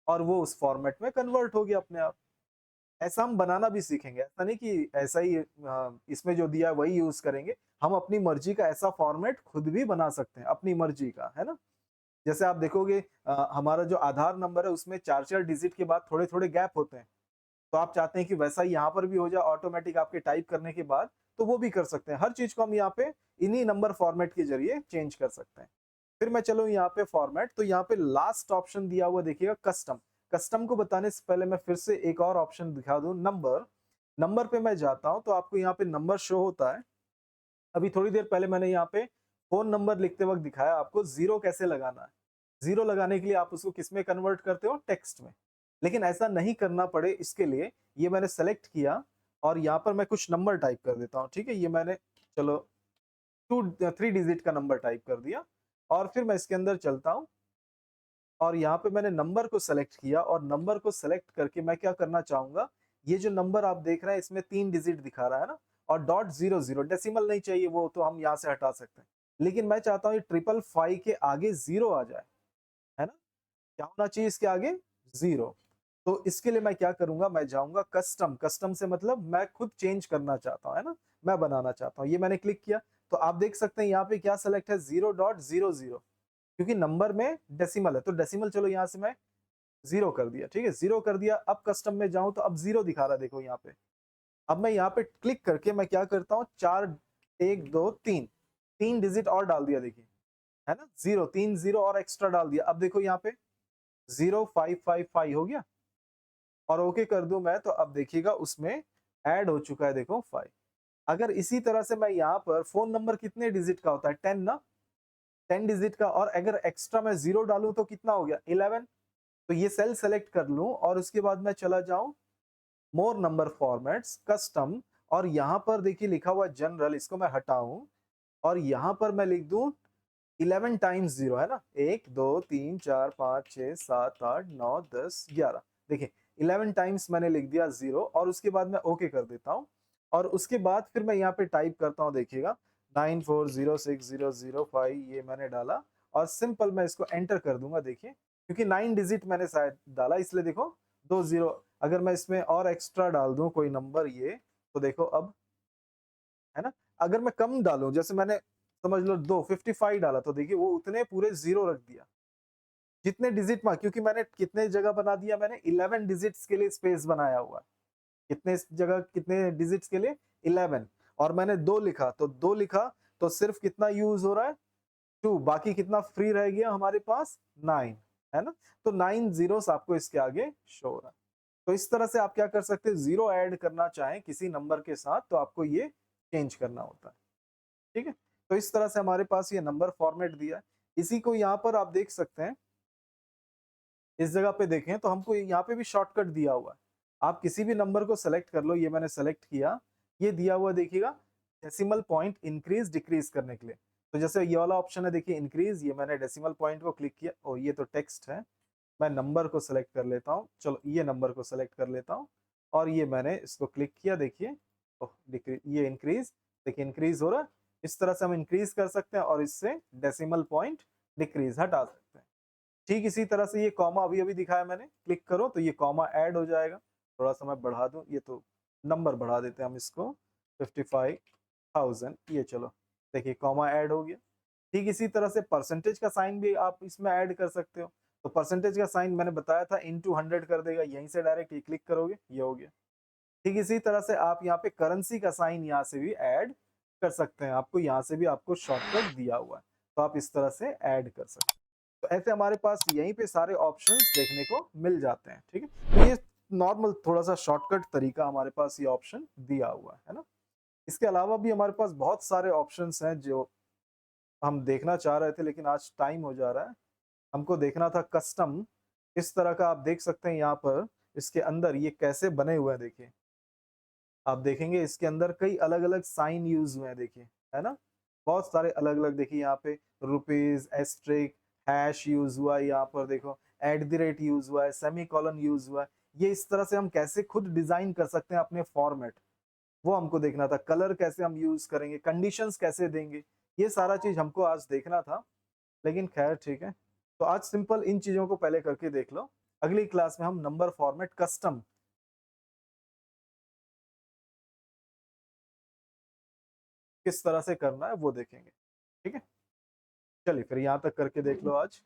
और वो उस फॉर्मेट में कन्वर्ट हो गया अपने आप। ऐसा हम बनाना भी सीखेंगे, ऐसा नहीं कि ऐसा ही इसमें जो दिया है वही यूज करेंगे, हम अपनी मर्जी का ऐसा फॉर्मेट खुद भी बना सकते हैं अपनी मर्जी का, है ना। जैसे आप देखोगे हमारा जो आधार नंबर है उसमें 4-4 डिजिट के बाद थोड़े थोड़े गैप होते हैं, तो आप चाहते हैं कि वैसा ही यहाँ पर भी हो जाए ऑटोमेटिक आपके टाइप करने के बाद, तो वो भी कर सकते हैं। हर चीज को हम यहाँ पे इन्हीं नंबर फॉर्मेट के जरिए चेंज कर सकते हैं। फिर मैं चलूँ यहाँ पे फॉर्मेट, तो यहाँ पे लास्ट ऑप्शन दिया हुआ देखिएगा कस्टम। कस्टम को बताने से पहले मैं फिर से एक और ऑप्शन दिखा दूं, नंबर। नंबर पे मैं जाता हूं तो आपको यहाँ पे नंबर शो होता है। अभी थोड़ी देर पहले मैंने यहाँ पे फोन नंबर लिखते वक्त दिखाया आपको जीरो कैसे लगाना है। जीरो लगाने के लिए आप उसको किस में कन्वर्ट करते हो, टेक्स्ट में। लेकिन ऐसा नहीं करना पड़े इसके लिए ये मैंने सेलेक्ट किया और यहाँ पर मैं कुछ नंबर टाइप कर देता हूँ। ठीक है, ये मैंने चलो 3 डिजिट का नंबर टाइप कर दिया और फिर मैं इसके अंदर चलता हूँ और यहाँ पे मैंने नंबर को सेलेक्ट किया और नंबर को सेलेक्ट करके मैं क्या करना चाहूंगा, ये जो नंबर आप देख रहे हैं इसमें 3 डिजिट दिखा रहा है ना, और .00 डेसिमल नहीं चाहिए, वो तो हम यहाँ से हटा सकते हैं। लेकिन मैं चाहता हूँ ये 555 के आगे जीरो आ जाए, है ना। क्या होना चाहिए इसके आगे, जीरो। तो इसके लिए मैं क्या करूंगा, मैं जाऊंगा कस्टम। कस्टम से मतलब मैं खुद चेंज करना चाहता हूँ, है ना, मैं बनाना चाहता हूँ। ये मैंने क्लिक किया तो आप देख सकते हैं यहाँ पे क्या सेलेक्ट है, 0.00, क्योंकि नंबर में डेसिमल है तो डेसिमल, चलो यहाँ से मैं जीरो कर दिया। ठीक है, जीरो कर दिया। अब कस्टम में जाऊं तो अब जीरो दिखा रहा है, देखो यहाँ पे। अब मैं यहाँ पे क्लिक करके मैं क्या करता हूँ, 4 1 2 3 3 डिजिट और डाल दिया, देखिए, है ना, जीरो, 3 जीरो और एक्स्ट्रा डाल दिया। अब देखो यहाँ पे 0555 हो गया और ओके कर दूं मैं तो अब देखिएगा उसमें ऐड हो चुका है, देखो 5। अगर इसी तरह से मैं यहाँ पर फोन नंबर कितने डिजिट का होता है, 10 ना, 10 डिजिट का, और अगर एक्स्ट्रा मैं जीरो डालूं तो कितना हो गया, 11। तो ये सेल सेलेक्ट कर लूं और उसके बाद मैं चला जाऊं मोर नंबर फॉर्मेट्स, कस्टम, और यहाँ पर देखिए लिखा हुआ जनरल, इसको मैं हटाऊं और यहाँ पर मैं लिख दूं 11 टाइम्स जीरो, है ना, 1 2 3 4 5 6 7 8 9 10 11। देखिए 11 टाइम्स मैंने लिख दिया जीरो और उसके बाद मैं ओके कर देता हूँ और उसके बाद फिर मैं यहाँ पे टाइप करता हूँ, देखिएगा 94060005 ये मैंने डाला और सिंपल मैं इसको एंटर कर दूंगा। देखिए क्योंकि 9 डिजिट मैंने शायद डाला इसलिए देखो 2 जीरो। अगर मैं इसमें और एक्स्ट्रा डाल दूं कोई नंबर ये, तो देखो अब, है ना, अगर मैं कम डालूं जैसे मैंने समझ लो 255 डाला तो देखिए वो उतने पूरे जीरो रख दिया जितने डिजिट में, क्योंकि मैंने कितने जगह बना दिया, मैंने 11 डिजिट्स के लिए स्पेस बनाया हुआ है। कितने जगह कितने डिजिट्स के लिए, 11, और मैंने दो लिखा तो दो लिखा तो सिर्फ कितना यूज हो रहा है, 2, बाकी कितना फ्री रह गया हमारे पास, 9, है ना। तो 9 जीरोस आपको इसके आगे शो हो रहा है। तो इस तरह से आप क्या कर सकते हैं, जीरो ऐड करना चाहें किसी नंबर के साथ तो आपको ये चेंज करना होता है। ठीक है, तो इस तरह से हमारे पास ये नंबर फॉर्मेट दिया है। इसी को यहाँ पर आप देख सकते हैं, इस जगह पे देखें तो हमको यहाँ पे भी शॉर्टकट दिया हुआ है। आप किसी भी नंबर को सेलेक्ट कर लो, ये मैंने सेलेक्ट किया, ये दिया हुआ देखिएगा डेसिमल पॉइंट इंक्रीज डिक्रीज करने के लिए। तो जैसे ये वाला ऑप्शन है देखिए इंक्रीज, ये मैंने डेसिमल पॉइंट को क्लिक किया और ये तो टेक्स्ट है, मैं नंबर को सेलेक्ट कर लेता हूँ, चलो ये नंबर को सेलेक्ट कर लेता हूँ और ये मैंने इसको क्लिक किया, देखिए ये इंक्रीज, देखिए इंक्रीज हो रहा है। इस तरह से हम इंक्रीज कर सकते हैं और इससे डेसिमल पॉइंट डिक्रीज हटा सकते हैं। ठीक इसी तरह से ये कॉमा अभी अभी दिखाया मैंने, क्लिक करो तो ये कॉमा ऐड हो जाएगा। थोड़ा सा मैं बढ़ा दूं, ये तो नंबर बढ़ा देते हैं हम इसको 55,000, ये चलो देखिए कॉमा ऐड हो गया। ठीक इसी तरह से परसेंटेज का साइन भी आप इसमें ऐड कर सकते हो। तो परसेंटेज का साइन मैंने बताया था इनटू 100 कर देगा, यहीं से डायरेक्ट ये क्लिक करोगे ये हो गया। ठीक इसी तरह से आप यहाँ पे करेंसी का साइन यहाँ से भी ऐड कर सकते हैं, आपको यहाँ से भी आपको शॉर्टकट दिया हुआ है, तो आप इस तरह से ऐड कर सकते हैं। तो ऐसे हमारे पास यहीं पे सारे ऑप्शंस देखने को मिल जाते हैं। ठीक है, तो ये नॉर्मल थोड़ा सा शॉर्टकट तरीका हमारे पास ये ऑप्शन दिया हुआ है ना। इसके अलावा भी हमारे पास बहुत सारे ऑप्शंस हैं जो हम देखना चाह रहे थे लेकिन आज टाइम हो जा रहा है। हमको देखना था कस्टम, इस तरह का आप देख सकते हैं यहाँ पर इसके अंदर ये कैसे बने हुए हैं। देखिए आप देखेंगे इसके अंदर कई अलग अलग साइन यूज हुए हैं, देखिए, है ना, बहुत सारे अलग अलग। देखिए यहाँ pay rupees, asterisk, hash use हुआ है, यहाँ पर देखो @ यूज हुआ है, सेमी कॉलन यूज हुआ है। ये इस तरह से हम कैसे खुद डिजाइन कर सकते हैं अपने फॉर्मेट, वो हमको देखना था। कलर कैसे हम यूज करेंगे, कंडीशंस कैसे देंगे, ये सारा चीज हमको आज देखना था। लेकिन खैर ठीक है, तो आज सिंपल इन चीजों को पहले करके देख लो। अगली क्लास में हम नंबर फॉर्मेट कस्टम किस तरह से करना है वो देखेंगे। ठीक है, चलिए फिर यहाँ तक करके देख लो आज।